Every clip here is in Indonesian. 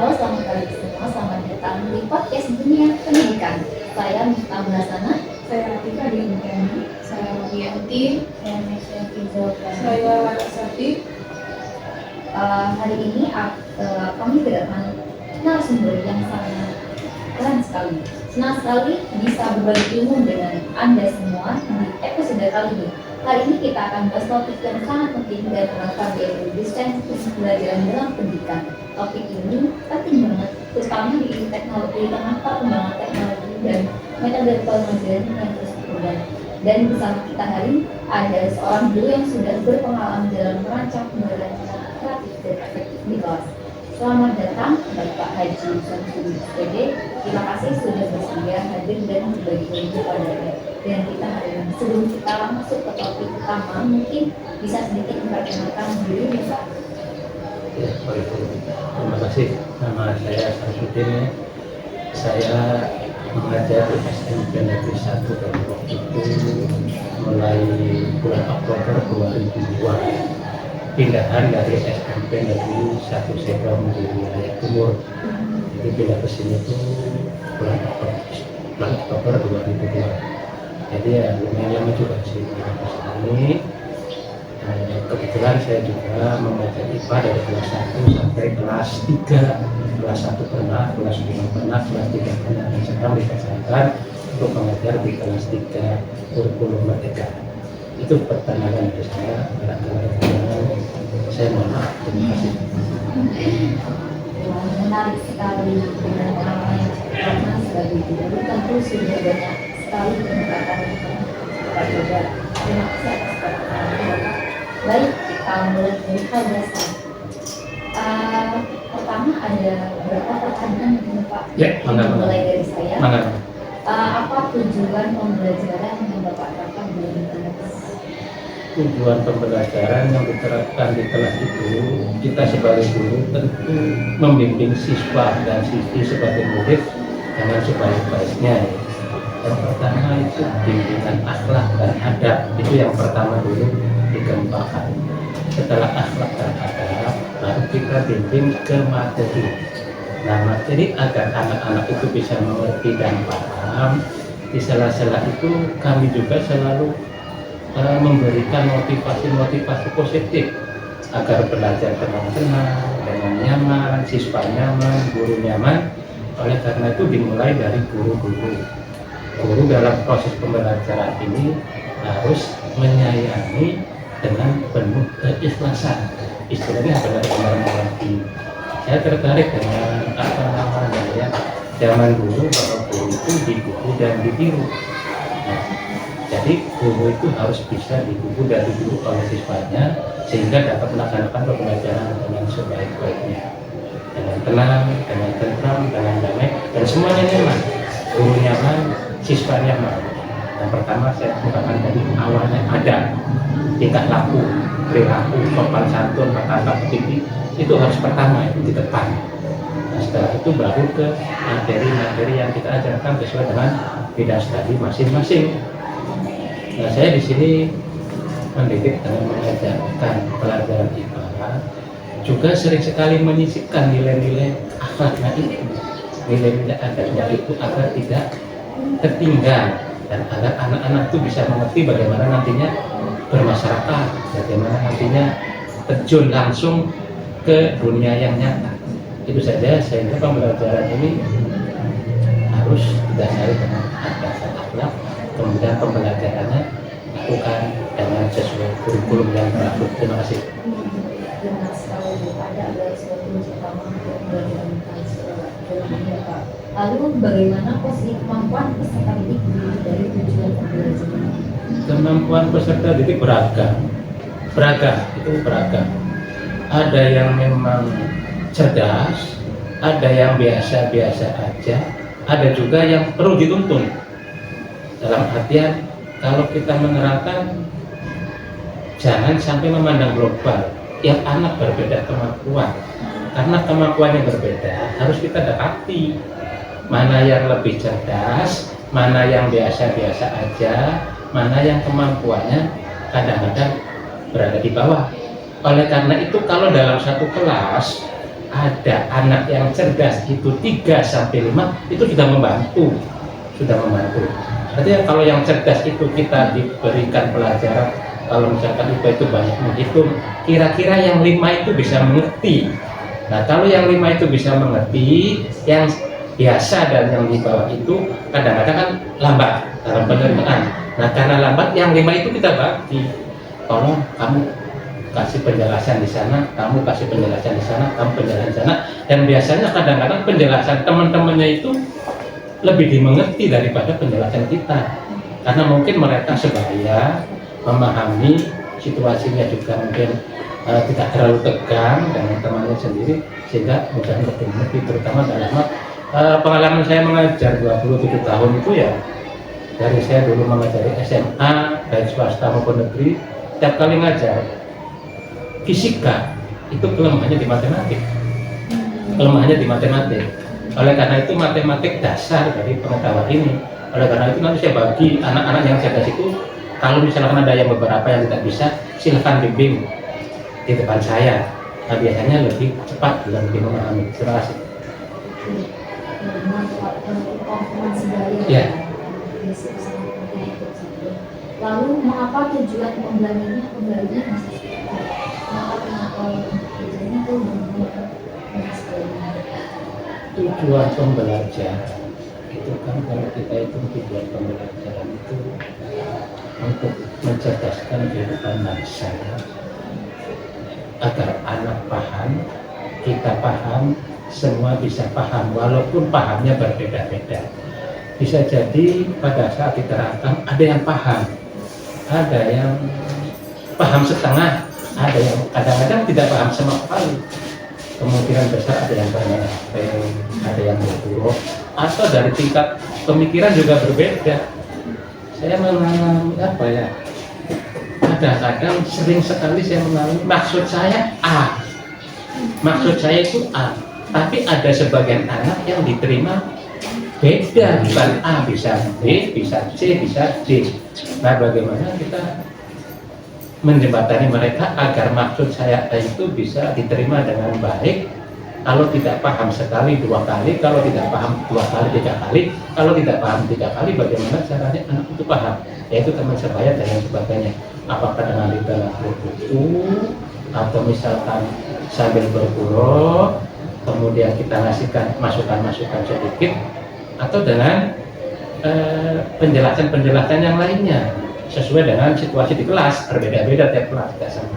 Halo, selamat pagi semua. Selamat datang di podcast Dunia Pendidikan. Saya Mifta Belasana. Saya Atika Dindiani. Saya Wiyanti. Saya Mesya Fizolkan. Saya Larasati. Hari ini kami kedatangan narasumber yang sangat keren sekali. Senang sekali bisa berbagi ilmu dengan Anda semua di episode kali ini. Hari ini kita akan bahas topik yang sangat penting dan relevan, yaitu desain pembelajaran dalam pendidikan. Topik ini penting banget, terutama di tengah perkembangan teknologi dan metode pembelajaran yang terus berkembang. Dan bersama kita hari ini ada seorang guru yang sudah berpengalaman dalam merancang pembelajaran kreatif dan efektif di kelas. Selamat datang Bapak Haji Samsudin SPD. Terima kasih sudah bersedia hadir dan berbagi ilmu pada kita. Dan kita hari ini, sebelum kita masuk ke topik utama, mungkin bisa sedikit memperkenalkan diri ya Pak. Ya, baik. Terima kasih. Nama saya Samsudin. Saya mengajar di SMP Negeri 1 dan waktu itu mulai bulan Oktober 2002. Pindahan dari SMP Negeri 1 Sebang di wilayah timur. Jadi pindah ke sini itu bulan Oktober 2002. Jadi ya lumayan lama juga sih pindah ke sini. Kebetulan saya juga mengajar IPA dari kelas 1 sampai kelas 3. Kelas 1 pernah, kelas 2 pernah, kelas 3 pernah, dan sekarang dipersiapkan untuk mengajar di kelas 3 kurikulum merdeka. Itu pertanyaan dari saya. Saya mohon maaf. Terima kasih. Menarik sekali dengan pengalaman yang karena sebagai guru tentu sudah banyak sekali pendekatan yang Bapak coba. Terima kasih atas pertanyaan Bapak. Baik, kita mulai dari hal dasar. Pertama ada beberapa pertanyaan yang Pak. Ya, mulai dari saya. Mana? Apa tujuan pembelajaran yang Bapak terapkan di kelas? Tujuan pembelajaran yang diterapkan di kelas itu, kita sebagai guru tentu membimbing siswa dan siswi sebagai murid dengan sebaik-baiknya. Yang pertama itu bimbingan akhlak dan adab, itu yang pertama dulu dikembangkan. Setelah akhlak dan adab, baru kita bimbing ke materi. Nah, materi agar anak-anak itu bisa mengerti dan paham. Di sela-sela itu kami juga selalu memberikan motivasi-motivasi positif agar belajar dengan tenang, dengan nyaman, siswa nyaman, guru nyaman. Oleh karena itu dimulai dari guru-guru. Guru dalam proses pembelajaran ini harus menyayangi dengan penuh keikhlasan. Istilahnya benar-benar mengerti. Saya tertarik dengan apa namanya ya, zaman dulu bahwa guru itu digugu dan ditiru. Nah, jadi guru itu harus bisa digugu dan ditiru oleh siswanya sehingga dapat melaksanakan pembelajaran dengan sebaik-baiknya, dengan tenang, dengan tentram, dengan damai, dan semuanya nyaman. Guru nyaman, siswa nyaman. Yang pertama saya katakan tadi awalnya ada tingkah laku, perilaku, sopan santun, kata budi itu harus pertama itu di depan. Nah, setelah itu baru ke materi-materi yang kita ajarkan sesuai dengan bidang studi masing-masing. Nah, saya di sini mendidik dengan mengajarkan pelajaran IPA, juga sering sekali menyisipkan nilai-nilai akhlaknya itu, nilai-nilai adabnya itu agar tidak tertinggal dan agar anak-anak itu bisa mengerti bagaimana nantinya bermasyarakat, bagaimana nantinya terjun langsung ke dunia yang nyata. Itu saja, sehingga pembelajaran ini harus didasari dengan adab dan akhlak. Kemudian pembelajarannya lakukan dengan sesuai kurikulum yang berlaku. Terima kasih. Dengan sekali ada suatu utama untuk pembelajaran Pak. Lalu bagaimana posisi kemampuan peserta didik dari tujuan pembelajaran? Kemampuan peserta didik beragam. Beragam. Ada yang memang cerdas, ada yang biasa-biasa aja, ada juga yang perlu dituntun. Dalam artian kalau kita menerapkan jangan sampai memandang global. Tiap anak berbeda kemampuan. Karena kemampuannya berbeda, harus kita dekati mana yang lebih cerdas, mana yang biasa-biasa aja, mana yang kemampuannya kadang-kadang berada di bawah. Oleh karena itu kalau dalam satu kelas ada anak yang cerdas itu 3 sampai 5 itu sudah membantu. Artinya kalau yang cerdas itu kita diberikan pelajaran, kalau misalkan IPA itu banyak menghitung, kira-kira yang 5 itu bisa mengerti. Nah kalau yang 5 itu bisa mengerti, yang biasa dan yang di bawah itu kadang-kadang kan lambat dalam penerimaan. Nah karena lambat, yang 5 itu kita bagi. Tolong kamu kasih penjelasan di sana, kamu kasih penjelasan di sana, kamu penjelasan di sana. Dan biasanya kadang-kadang penjelasan teman-temannya itu lebih dimengerti daripada penjelasan kita, karena mungkin mereka sebaya memahami situasinya, juga mungkin tidak terlalu tegang dengan temannya sendiri, sehingga mudah mengerti. Terutama dalam pengalaman saya mengajar 27 tahun itu ya, dari saya dulu mengajari SMA baik swasta maupun negeri, setiap kali ngajar fisika itu kelemahannya di matematik. Oleh karena itu matematik dasar dari pengetahuan ini. Oleh karena itu nanti saya bagi anak-anak yang cerdas itu, kalau misalkan ada yang beberapa yang tidak bisa, silahkan bimbing di depan saya. Nah biasanya lebih cepat dan lebih memahami. Terima kasih. Ya. Lalu mengapa tujuan kembalinya masih seperti kenapa tujuannya itu tujuan pembelajaran itu kan, kalau kita itu tujuan pembelajaran itu untuk mencerdaskan kehidupan bangsa, agar anak paham, kita paham, semua bisa paham walaupun pahamnya berbeda-beda. Bisa jadi pada saat diterangkan ada yang paham, ada yang paham setengah, ada yang kadang-kadang tidak paham sama sekali. Kemungkinan besar ada yang banyak, ada yang berburuk, atau dari tingkat pemikiran juga berbeda. Saya mengalami apa ya? Kadang-kadang sering sekali saya mengalami maksud saya A, itu A, tapi ada sebagian anak yang diterima beda, bukan A, bisa B, bisa C, bisa D. Nah, bagaimana kita menjembatani mereka agar maksud saya itu bisa diterima dengan baik? Kalau tidak paham sekali, 2 kali, kalau tidak paham 2 kali, 3 kali, kalau tidak paham 3 kali, bagaimana caranya anak itu paham? Yaitu teman sebaya dan yang sebagainya. Apakah dengan literatur buku, atau misalkan sambil bergurau, kemudian kita ngasihkan masukan-masukan sedikit, atau dengan penjelasan-penjelasan yang lainnya sesuai dengan situasi di kelas, berbeda-beda tiap kelas, tidak sama.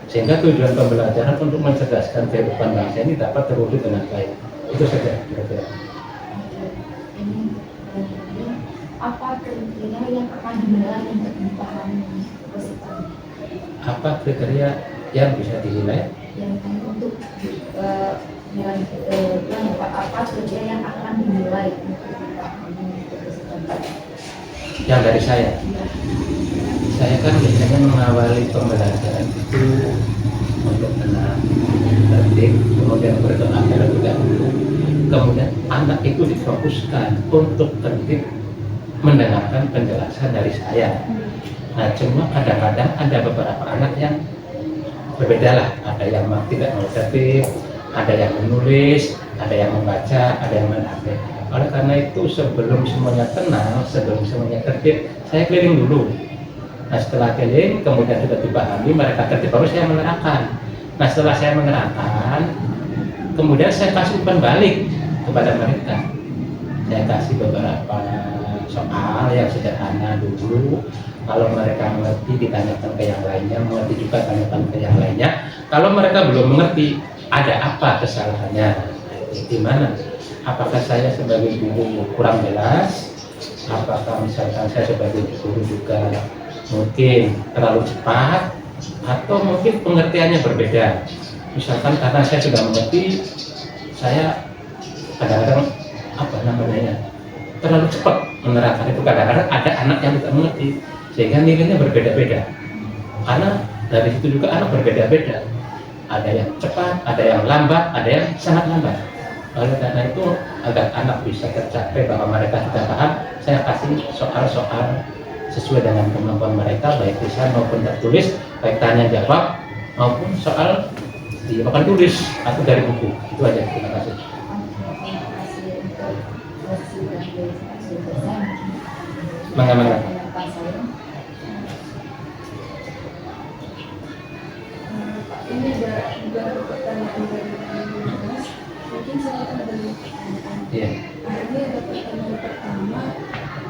Sehingga tujuan pembelajaran untuk mencerdaskan kehidupan bangsa ini dapat terwujud dengan baik. Itu saja kira-kira. Apa kriteria yang akan dinilai untuk dipahami peserta? Apa kriteria yang bisa dinilai? Yang untuk apa kriteria yang akan dinilai untuk dipahami peserta? Yang dari saya kan biasanya mengawali pembelajaran itu untuk anak tertib, kemudian berdoa terlebih dahulu, kemudian anak itu difokuskan untuk tertib mendengarkan penjelasan dari saya. Nah, cuma kadang-kadang ada beberapa anak yang berbeda lah, ada yang tidak mau tertib, ada yang menulis, ada yang membaca, ada yang menghafal. Oleh karena itu sebelum semuanya tenang, sebelum semuanya tertib, saya keliling dulu. Nah setelah keliling, kemudian sudah dipahami, mereka tertib, baru saya menerangkan. Nah setelah saya menerangkan, kemudian saya kasih umpan balik kepada mereka. Saya kasih beberapa soal yang sederhana dulu. Kalau mereka mengerti, ditanyakan ke yang lainnya, mengerti juga tanyakan ke yang lainnya. Kalau mereka belum mengerti, ada apa kesalahannya? Di mana? Apakah saya sebagai guru kurang jelas? Apakah misalkan saya sebagai guru juga mungkin terlalu cepat? Atau mungkin pengertiannya berbeda? Misalkan karena saya sudah mengerti, saya kadang-kadang terlalu cepat menerangkan itu. Kadang-kadang ada anak yang tidak mengerti, sehingga nilainya berbeda-beda. Karena dari situ juga anak berbeda-beda. Ada yang cepat, ada yang lambat, ada yang sangat lambat. Oleh karena itu, agar anak bisa tercapai bahwa mereka sudah paham, saya kasih soal-soal sesuai dengan kemampuan mereka, baik tulisan maupun tertulis, baik tanya jawab maupun soal di papan tulis atau dari buku. Itu aja. Terima kasih. Terima kasih untuk sesi dan diskusi bersama. Mangga. Pendapat saya. Pak, ini juga ada pertanyaan dari Mas. Mungkin saya akan beri pertanyaan. Iya. Ini ada pertanyaan pertama.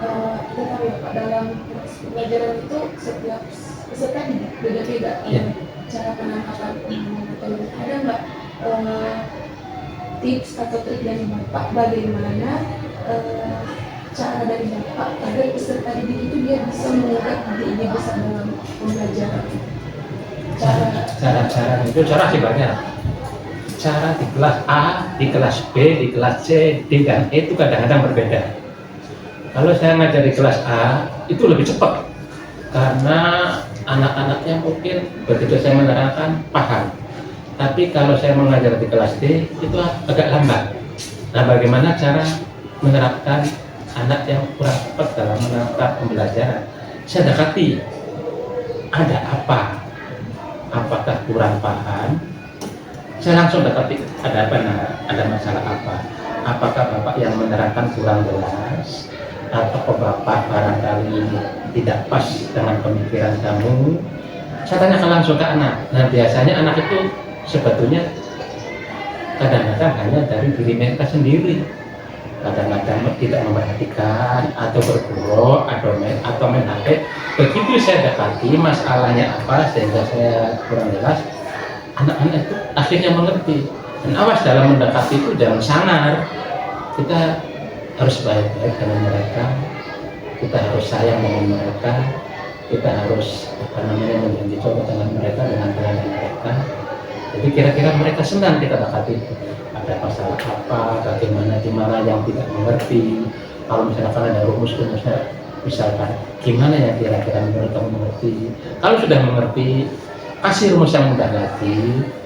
Kita tahu ya Pak, dalam proses pembelajaran itu setiap peserta beda-beda cara penangkapan materi. Ada nggak tips atau trik dari Bapak bagaimana cara dari Bapak agar peserta didik itu dia bisa mengangkat ide-ide besar dalam pembelajaran? Cara itu cara sih banyak. Cara di kelas A, di kelas B, di kelas C, D dan E itu kadang-kadang berbeda. Kalau saya ngajar di kelas A itu lebih cepat karena anak-anaknya mungkin begitu saya menerangkan paham. Tapi kalau saya mengajar di kelas D itu agak lambat. Nah, bagaimana cara menerapkan anak yang kurang cepat dalam menangkap pembelajaran? Saya dekati ada apa? Apakah kurang paham? Saya langsung dekati ada apa? Nah, ada masalah apa? Apakah Bapak yang menerangkan kurang jelas? Atau Bapak barangkali tidak pas dengan pemikiran kamu? Saya tanyakan langsung ke anak. Nah, biasanya anak itu sebetulnya kadang-kadang hanya dari diri mereka sendiri. Kadang-kadang tidak memperhatikan atau bergurau atau main HP. Begitu saya dekati masalahnya apa sehingga saya kurang jelas, anak-anak itu akhirnya mengerti. Dan awas dalam mendekati itu jangan sangar. Kita harus baik-baik dengan mereka, kita harus sayang dengan mereka, kita harus menjadi contoh dengan mereka, dengan pelayanan mereka. Jadi kira-kira mereka senang kita dekati itu. Ada masalah apa, bagaimana, gimana yang tidak mengerti. Kalau misalkan ada rumus-rumusnya, misalkan gimana yang kira-kira mereka mengerti. Kalau sudah mengerti, kasih rumus yang mudah lagi,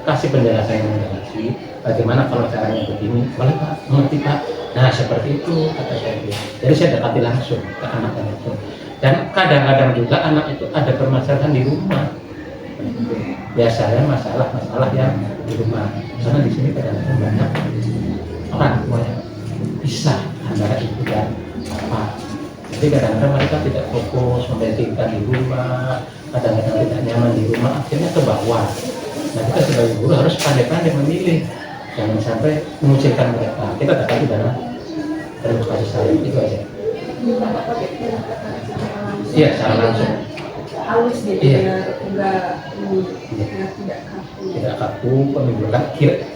kasih penjelasan yang mudah lagi. Bagaimana kalau caranya begini? Boleh Pak, mengerti Pak. Nah seperti itu kata saya. Jadi saya dekati langsung ke anak-anak itu. Dan kadang-kadang juga anak itu ada permasalahan di rumah. Biasanya masalah-masalah yang di rumah. Karena di sini kadang-kadang banyak orang tua yang bisa antara ibu dan bapak. Jadi kadang-kadang mereka tidak fokus memikirkan di rumah, kadang-kadang tidak nyaman di rumah, akhirnya ke bawah. Nah kita sebagai guru harus pandai-pandai memilih. Jangan sampai mengucilkan mereka. Kita dekati dalam kasih sayang itu aja. Bapak pakai pendekatan secara langsung. Iya, secara langsung. Halus gitu Iya. ya, enggak tidak kaku. Tidak kaku, menimbulkan.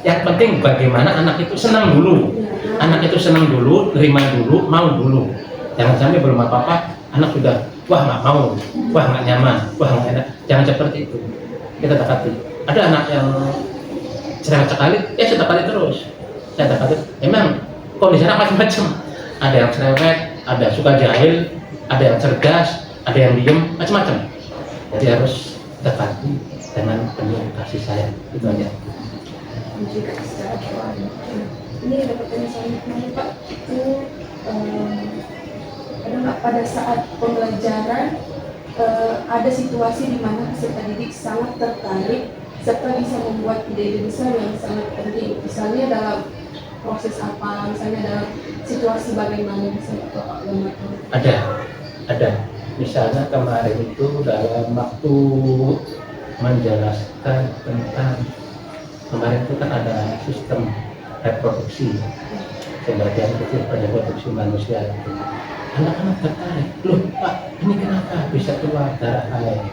Yang penting bagaimana anak itu senang dulu. Anak itu senang dulu, terima dulu, mau dulu. Jangan sampai belum apa-apa, anak sudah wah nggak mau, wah nggak nyaman, wah nggak enak. Jangan seperti itu. Kita dekati. Ada anak yang cerewet sekali, saya dekati terus. Saya dekati. Emang kondisinya macam-macam. Ada yang cerewet, ada suka jahil, ada yang cerdas, ada yang diem, macam-macam. Jadi harus dekati dengan penuh kasih sayang. Itu aja. Jika secara keluarga. Ini ada pertanyaan selanjutnya Pak. Itu ada nggak pada saat pembelajaran ada situasi di mana peserta didik sangat tertarik serta bisa membuat ide-ide besar yang sangat penting. Misalnya dalam proses apa, misalnya dalam situasi bagaimana bisa Bapak gambarkan? Ada. Misalnya kemarin itu dalam waktu menjelaskan tentang kemarin itu kan ada sistem reproduksi, sebagian kecil pada reproduksi manusia itu. Anak-anak tertarik, loh Pak, ini kenapa bisa keluar darah air?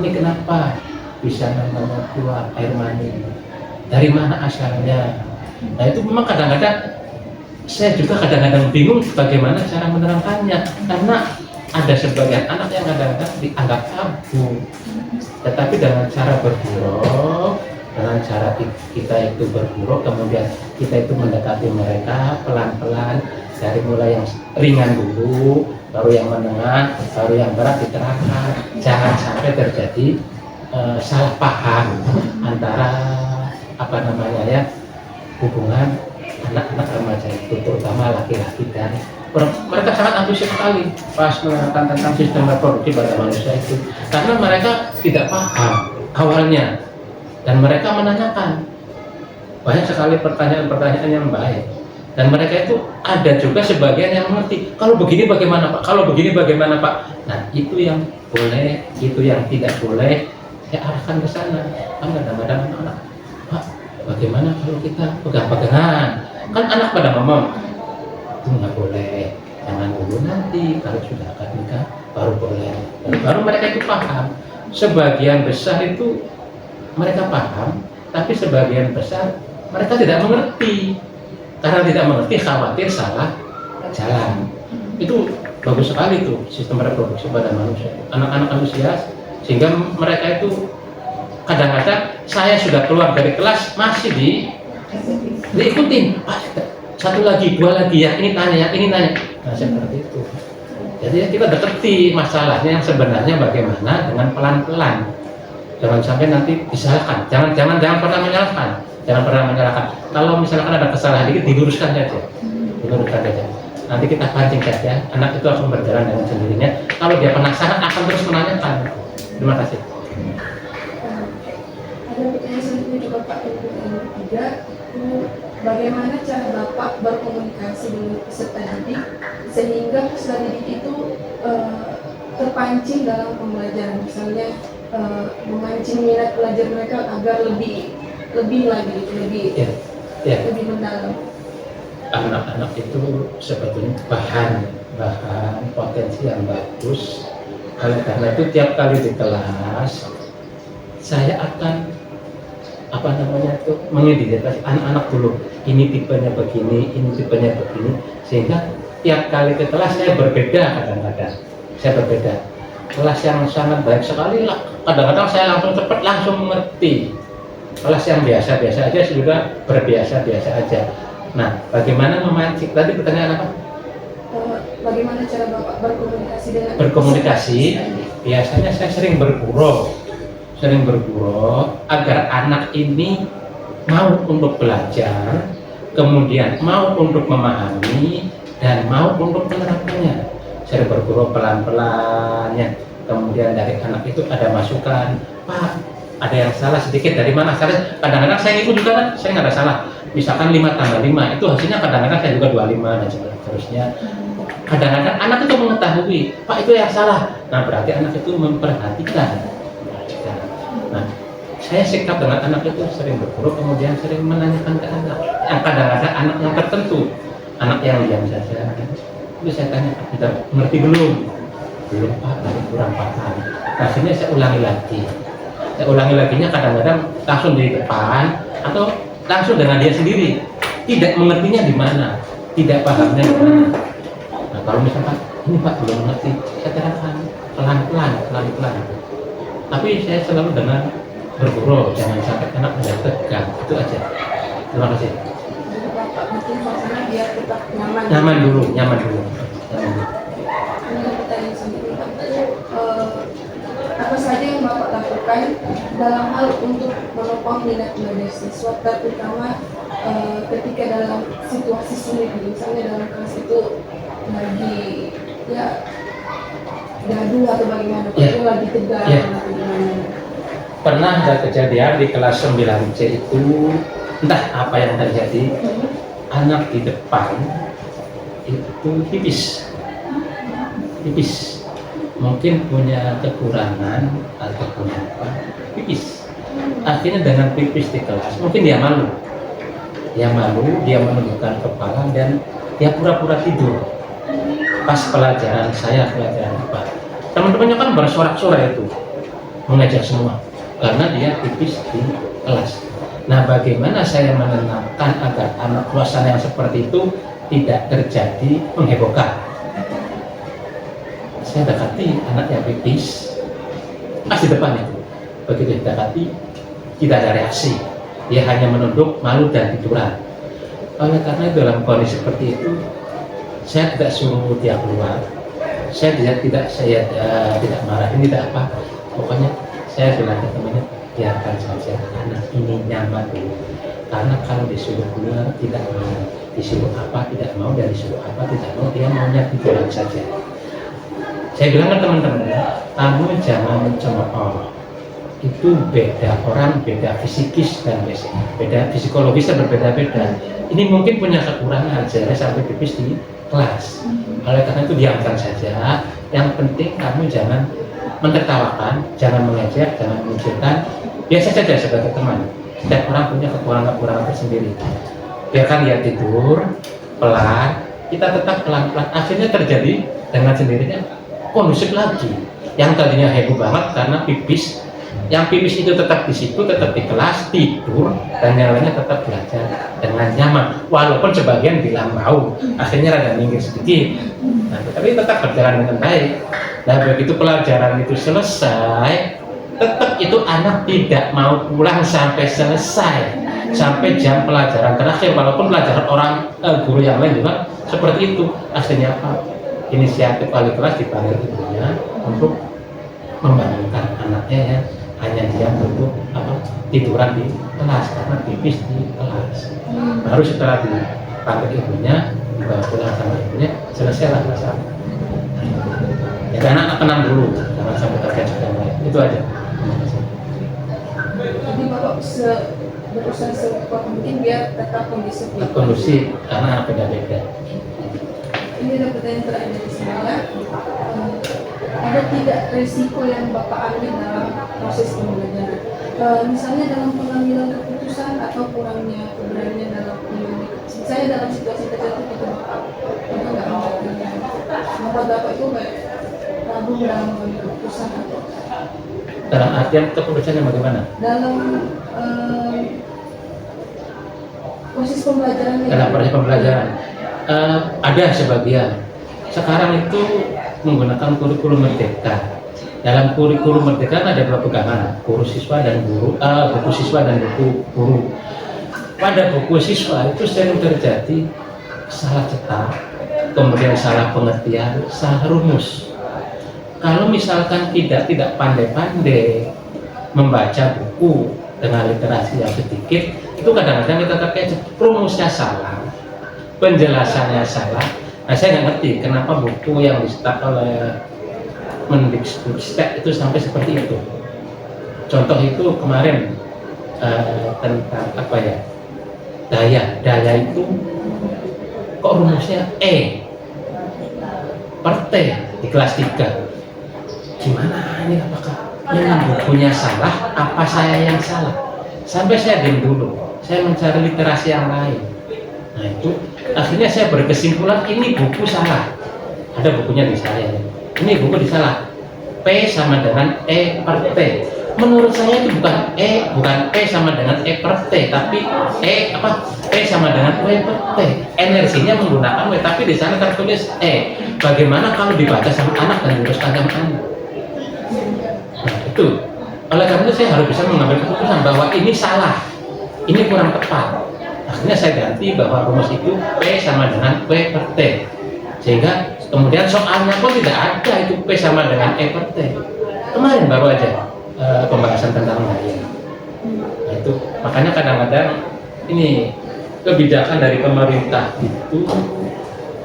Ini kenapa bisa namanya keluar air mani? Dari mana asalnya? Nah itu memang kadang-kadang saya juga kadang-kadang bingung bagaimana cara menerangkannya, karena ada sebagian anak yang kadang-kadang dianggap tabu, tetapi dengan cara bergurau, dengan cara kita itu bergurau, kemudian kita itu mendekati mereka pelan-pelan, dari mulai yang ringan dulu, baru yang menengah, baru yang berat diterangkan. Jangan sampai terjadi salah paham antara hubungan anak-anak remaja itu, terutama laki-laki dan mereka sangat antusias sekali pas menerangkan tentang sistem reproduksi pada manusia itu, karena mereka tidak paham awalnya. dan mereka menanyakan banyak sekali pertanyaan-pertanyaan yang baik, dan mereka itu ada juga sebagian yang mengerti, kalau begini bagaimana Pak, kalau begini bagaimana Pak. Nah itu yang boleh, itu yang tidak boleh, saya arahkan ke sana. Kan kadang-kadang anak, Pak bagaimana kalau kita pegang-pegangan, kan anak pada ngomong itu nggak boleh, jangan dulu, nanti kalau sudah akad nikah baru boleh. Baru mereka itu paham. Sebagian besar itu mereka paham, tapi sebagian besar mereka tidak mengerti. Karena tidak mengerti, khawatir salah jalan. Itu bagus sekali tuh sistem reproduksi pada manusia, anak-anak antusias, sehingga mereka itu kadang-kadang saya sudah keluar dari kelas masih diikutin, Pak, satu lagi, dua lagi, ya ini tanya, ini nanya. Nah seperti itu. Jadi kita deketi masalahnya yang sebenarnya bagaimana dengan pelan-pelan. Jangan sampai nanti disalahkan. Jangan pernah menyalahkan. Jangan pernah menyalahkan. Kalau misalkan ada kesalahan dikit, diluruskan saja. Diluruskan saja. Nanti kita pancing saja. Anak itu akan berjalan dengan sendirinya. Kalau dia penasaran, akan terus menanyakan. Terima kasih. Ada pertanyaan selanjutnya juga Pak, yang ketiga, bagaimana cara Bapak berkomunikasi dengan peserta didik sehingga peserta didik itu terpancing dalam pembelajaran, misalnya memancing minat belajar mereka agar lebih lagi, lebih mendalam. Anak-anak itu sebetulnya bahan potensi yang bagus. Oleh karena itu tiap kali di kelas saya akan mengidentifikasi anak-anak dulu. Ini tipenya begini, ini tipenya begini, sehingga tiap kali ke kelas saya berbeda. Kadang-kadang saya berbeda. Kelas yang sangat baik sekali, kadang-kadang saya langsung mengerti. Kelas yang biasa-biasa aja juga berbiasa-biasa aja. Nah, bagaimana memancing? Tadi pertanyaan apa? Bagaimana cara Bapak berkomunikasi dengan Berkomunikasi, biasanya saya sering bergurau agar anak ini mau untuk belajar, kemudian mau untuk memahami, dan mau untuk menerapkannya. Saya bergurau pelan-pelan ya. Kemudian dari anak itu ada masukan, Pak, ada yang salah sedikit, dari mana? Kadang-kadang saya ikut juga kan, saya nggak ada salah. Misalkan 5 tambah 5, itu hasilnya kadang-kadang saya juga 25 dan seterusnya. Kadang-kadang anak itu mengetahui, Pak itu yang salah. Nah berarti anak itu memperhatikan. Nah, saya sikap dengan anak itu sering berguru, kemudian sering menanyakan ke anak. Yang kadang-kadang anak yang tertentu, anak yang diam saja. Itu saya tanya, sudah mengerti belum? Belum Pak, masih kurang paham. Akhirnya saya ulangi lagi. Saya ulangi laginya kadang-kadang langsung di depan atau langsung dengan dia sendiri. Tidak mengertinya di mana, tidak pahamnya di mana. Nah, kalau misalkan ini Pak belum mengerti, saya terangkan pelan-pelan. Tapi saya selalu dengan bergurau, jangan sampai anak menjadi tegang. Itu aja. Terima kasih. Bapak bikin suasana biar tetap nyaman. Nyaman dulu. Ini pertanyaan selanjutnya, apa saja yang Bapak lakukan dalam hal untuk menopang minat belajar siswa, terutama ketika dalam situasi sulit, misalnya dalam kelas itu lagi gaduh atau bagaimana, lagi tegang atau gimana? Pernah ada kejadian di kelas 9C itu, entah apa yang terjadi, anak di depan itu pipis, mungkin punya kekurangan atau punya apa, pipis. Akhirnya dengan pipis di kelas, mungkin dia malu, dia menundukkan kepala dan dia pura-pura tidur. Pas pelajaran apa, teman-temannya kan bersorak-sorai itu, mengajar semua, karena dia pipis di kelas. Nah, bagaimana saya menenangkan agar anak suasana yang seperti itu tidak terjadi menghebohkan? Saya dekati anak yang pipis, pas di depan itu. Begitu didekati, tidak ada reaksi. Dia hanya menunduk, malu dan tiduran. Oleh karena dalam kondisi seperti itu, saya tidak suruh dia keluar. Saya tidak marahin, tidak apa. Pokoknya saya bilang ke temannya, biarkan saja anak ini nyaman dulu. Karena kalau disuruh keluar tidak mau, disuruh apa tidak mau, dan disuruh apa tidak mau, dia maunya tiduran saja. Saya bilang ke teman-teman, kamu jangan mencemooh, itu beda orang, beda fisikis dan beda psikologis dan berbeda-beda. Ini mungkin punya kekurangan sehingga sampai pipis di kelas. Oleh karena itu diamkan saja. Yang penting kamu jangan menertawakan, jangan mengejek, jangan menunjukkan. Biasa saja sebagai teman. Setiap orang punya kekurangan-kekurangan tersendiri. Biarkan dia tidur pelan, kita tetap pelan-pelan. Akhirnya terjadi dengan sendirinya kondusif lagi. Yang tadinya heboh banget karena pipis, yang pipis itu tetap di situ, tetap di kelas, tidur, dan yang lainnya tetap belajar dengan nyaman. Walaupun sebagian bilang mau, akhirnya rada minggir sedikit, nah, tapi tetap berjalan dengan baik. Nah, begitu pelajaran itu selesai, tetap itu anak tidak mau pulang sampai selesai, sampai jam pelajaran terakhir. Walaupun pelajaran orang guru yang lain juga seperti itu. Akhirnya apa? Inisiatif wali kelas dipanggil ibunya untuk membangunkan anaknya ya. Hanya dia untuk tiduran di kelas karena pipis di kelas. Baru setelah dipanggil ibunya, dibawa pulang sama ibunya, selesailah masalah. Ya karena tenang dulu, jangan sampai terkejut yang lain. Itu aja. Jadi Bapak berusaha sekuat mungkin biar tetap kondusif. Kondusif karena beda-beda. Ini ada pertanyaan terakhir dari saya. Ada tidak risiko yang Bapak ambil dalam proses pembelajaran? Misalnya dalam pengambilan keputusan atau kurangnya keberanian dalam mengambil. Saya dalam situasi tertentu itu Bapak nggak mau membuat Bapak itu kayak ragu dalam mengambil keputusan atau Dalam artian keputusannya bagaimana? dalam proses pembelajaran. Dalam proses pembelajaran ada sebagian. Sekarang itu menggunakan kurikulum merdeka. Dalam kurikulum merdeka ada dua pegangan, guru siswa dan buku siswa dan buku guru. Pada buku siswa itu sering terjadi salah cetak, kemudian salah pengertian, salah rumus. Kalau misalkan tidak pandai-pandai membaca buku dengan literasi yang sedikit, itu kadang-kadang kita terkejut, rumusnya salah, penjelasannya salah. Nah, saya nggak ngerti kenapa buku yang dicetak oleh Mendikbudristek itu sampai seperti itu. Contoh itu kemarin tentang apa ya, daya itu kok rumusnya E per T di kelas 3. Gimana ini, apakah memang bukunya salah, apa saya yang salah? Sampai saya diam dulu, saya mencari literasi yang lain. Nah itu akhirnya saya berkesimpulan ini buku salah. Ada bukunya di saya, ini buku disalah. P sama dengan E per T. Menurut saya itu bukan P sama dengan E per T, tapi P sama dengan W per T. Energinya menggunakan W, tapi di sana tertulis E. Bagaimana kalau dibaca sama anak dan diluruskan sama anak? Nah itu, oleh karena itu saya harus bisa mengambil keputusan bahwa ini salah, ini kurang tepat. Akhirnya saya ganti bahwa rumus itu P sama dengan W per T, sehingga kemudian soalnya pun tidak ada itu P sama dengan E per T. Kemarin baru aja pembahasan tentang daya. Nah itu makanya kadang-kadang ini kebijakan dari pemerintah itu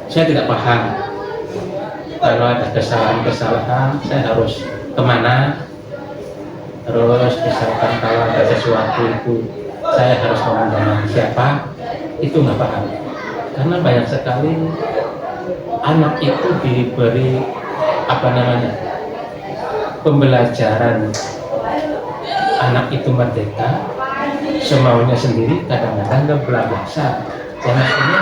saya tidak paham. Kalau ada kesalahan saya harus kemana? Terus misalkan kalau ada sesuatu itu saya harus ngomong dengan siapa? Itu nggak paham. Karena banyak sekali anak itu diberi pembelajaran, anak itu merdeka semaunya sendiri, kadang-kadang nggak belajar. Dan akhirnya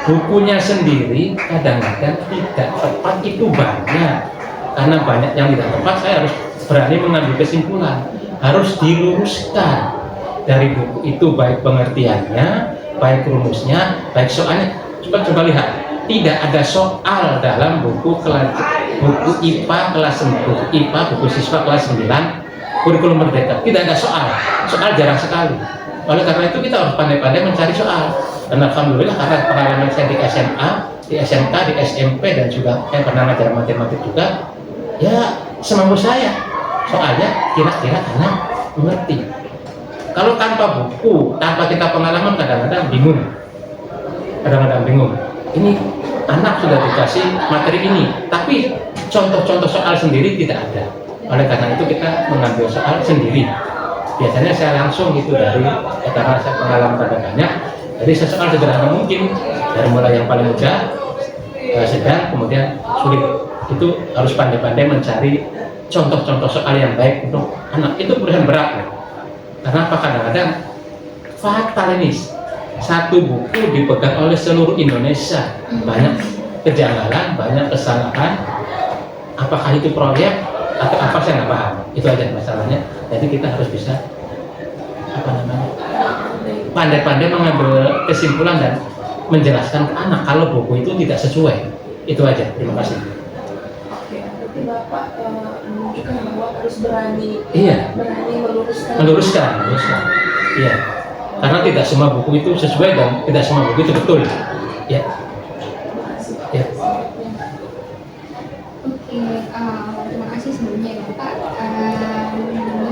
bukunya sendiri kadang-kadang tidak tepat, itu banyak. Karena banyak yang tidak tepat, saya harus berani mengambil kesimpulan, harus diluruskan dari buku itu, baik pengertiannya, baik rumusnya, baik soalnya. Coba lihat, tidak ada soal dalam buku IPA kelas 9, buku siswa kelas 9 kurikulum merdeka, tidak ada soal jarang sekali. Oleh karena itu kita harus pandai-pandai mencari soal. Dan alhamdulillah karena pengalaman saya di SMA, di SMK, di SMP, dan juga saya pernah ngajar matematik juga, ya semampu saya. Soalnya kira-kira anak mengerti. Kalau tanpa buku, tanpa kita pengalaman, kadang-kadang bingung. Ini anak sudah dikasih materi ini, tapi contoh-contoh soal sendiri tidak ada. Oleh karena itu kita mengambil soal sendiri. Biasanya saya langsung gitu karena saya pengalaman pada banyak. Jadi sesoal sederhana mungkin dari mulai yang paling mudah, sedang, kemudian sulit. Itu harus pandai-pandai mencari contoh-contoh soal yang baik untuk anak. Itu perusahaan berat. Karena apa? Kadang-kadang fatal ini. Satu buku dipegang oleh seluruh Indonesia, banyak kejanggalan, banyak kesalahan. Apakah itu proyek atau apa, saya nggak paham. Itu aja masalahnya. Jadi kita harus bisa pandai-pandai mengambil kesimpulan dan menjelaskan ke anak kalau buku itu tidak sesuai. Itu aja. Terima kasih. Oke, berarti Bapak menunjukkan bahwa harus berani meluruskan. Iya. Karena tidak semua buku itu sesuai dan tidak semua buku itu betul. Ya. Ya. Oke, terima kasih sebelumnya ya Bapak.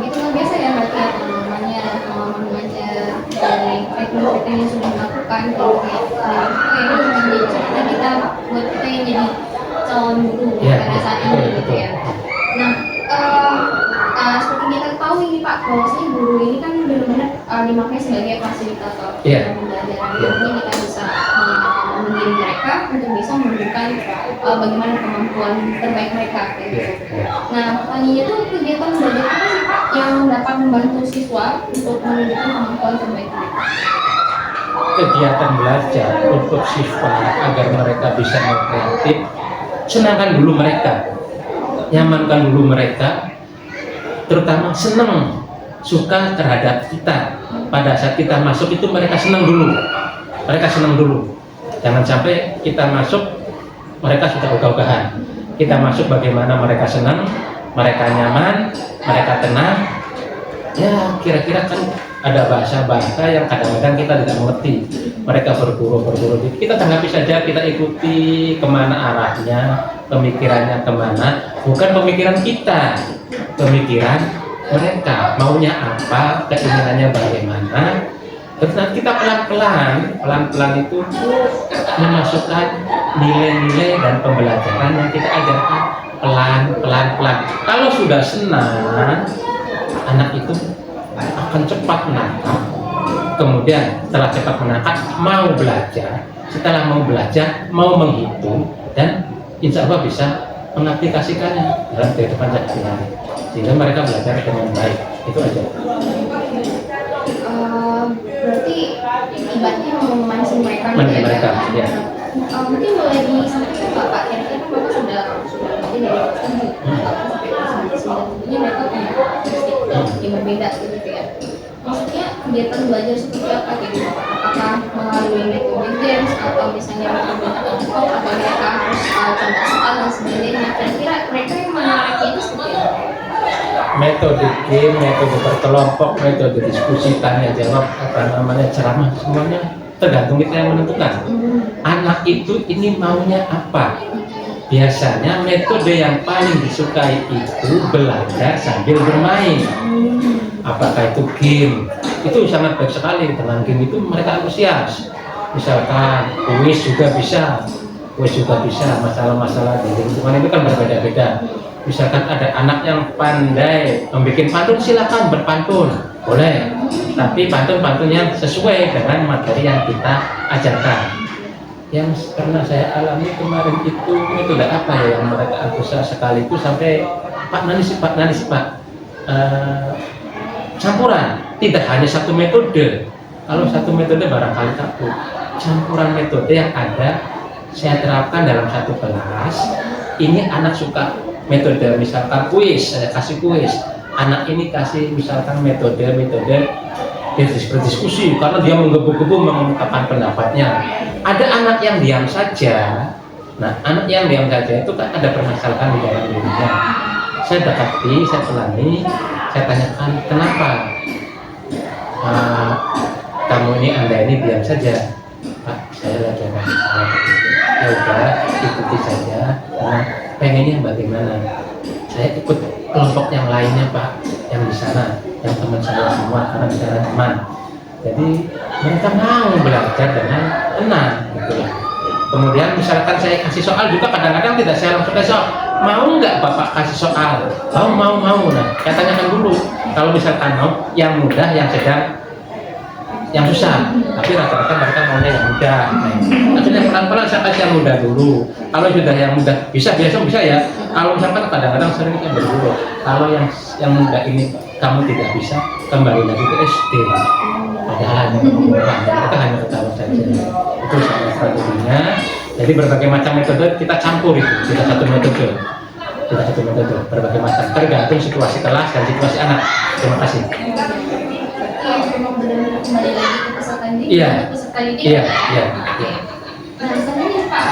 Begitu luar biasa ya berarti membaca dari teknik yang sudah dilakukan terkait menjadi cerita kita buat kita yang jadi calon guru pada saat ini gitu ya. Nah, seperti kita tahu ini Pak, bahwasanya guru ini kan benar-benar dimaknai sebagai fasilitator dalam pembelajaran. Jadi kita bisa mendidik mereka untuk bisa menunjukkan bagaimana kemampuan terbaik mereka gitu. Nah, pertanyaannya itu kegiatan belajar apa sih Pak yang dapat membantu siswa untuk menunjukkan kemampuan terbaik mereka? Kegiatan belajar untuk siswa agar mereka bisa kreatif, senangkan dulu mereka, nyamankan dulu mereka, terutama senang, suka terhadap kita. Pada saat kita masuk itu mereka senang dulu. Jangan sampai kita masuk mereka sudah ogah-ogahan. Kita masuk bagaimana mereka senang, mereka nyaman, mereka tenang. Ya kira-kira kan ada bahasa-bahasa yang kadang-kadang kita tidak mengerti. Mereka berburu. Kita tanggapi saja, kita ikuti kemana arahnya, pemikirannya kemana. Bukan pemikiran kita, pemikiran mereka. Maunya apa, keinginannya bagaimana. Terus nanti kita pelan-pelan itu memasukkan nilai-nilai dan pembelajaran yang kita ajarkan pelan-pelan. Kalau sudah senang, anak itu akan cepat menangkap. Kemudian setelah cepat menangkap, mau belajar. Setelah mau belajar, mau menghitung, dan insya Allah bisa mengaplikasikannya dalam kehidupan sehari-hari. Sehingga mereka belajar dengan baik. Itu aja. Berarti ibaratnya memancing mereka. Ya. Mungkin boleh disampaikan Bapak, kira-kira Bapak sudah berarti dari sampai tentunya mereka punya karakteristik yang berbeda gitu ya. Maksudnya kegiatan belajar seperti apa gitu Bapak? Apakah melalui metode games atau misalnya metode kelompok atau mereka harus contoh soal dan sebagainya? Kira-kira mereka yang menariknya itu seperti apa? Metode game, metode berkelompok, metode diskusi, tanya jawab, ceramah, semuanya tergantung kita yang menentukan. Anak itu ini maunya apa? Biasanya metode yang paling disukai itu belajar sambil bermain. Apakah itu game? Itu sangat baik sekali. Dengan game itu mereka antusias. Misalkan kuis juga bisa, masalah-masalah di lingkungan itu kan berbeda-beda. Misalkan ada anak yang pandai membuat pantun, silakan berpantun, boleh. Tapi pantun-pantun yang sesuai dengan materi yang kita ajarkan. Yang pernah saya alami kemarin itu metode apa ya yang mereka antusias sekali itu sampai Pak Nanis, campuran, tidak hanya satu metode. Kalau satu metode barangkali takut, campuran metode yang ada saya terapkan dalam satu kelas. Ini anak suka metode misalkan kuis, saya kasih kuis. Anak ini kasih misalkan metode berdiskusi karena dia menggebu-gebu mengungkapkan pendapatnya. Ada anak yang diam saja. Nah, anak yang diam saja itu kan ada permasalahan di dalam dirinya. Saya dekati, saya pelani, saya tanyakan kenapa kamu ini Anda ini diam saja. Pak, saya lagi ada masalah. Ya udah, ikuti saja. Karena pengennya bagaimana? Saya ikut kelompok yang lainnya Pak, yang di sana, yang teman saya semua, karena di sana teman. Jadi mereka mau belajar dengan tenang, gitu ya. Kemudian misalkan misalkan saya kasih soal juga kadang-kadang tidak saya langsung kasih soal. Mau nggak Bapak kasih soal? Mau. Nah, saya tanyakan dulu. Kalau misalkan mau, yang mudah, yang sedang, yang susah. Tapi rata-rata mereka maunya yang mudah. Nah, akhirnya pelan-pelan saya kasih yang mudah dulu. Kalau sudah yang mudah, bisa ya. Kalau misalkan kadang-kadang sering kan berburu. Kalau yang mudah ini kamu tidak bisa, kembali lagi ke SD. Padahal hanya pengurangan, kita hanya ketahuan saja. Itu salah strateginya. Jadi berbagai macam metode kita campur itu, tidak satu metode, berbagai macam tergantung situasi kelas dan situasi anak. Terima kasih. Memang benar-benar kembali lagi ke peserta didik. Iya. Peserta didik. Iya. Oke. Nah, sebenarnya Pak,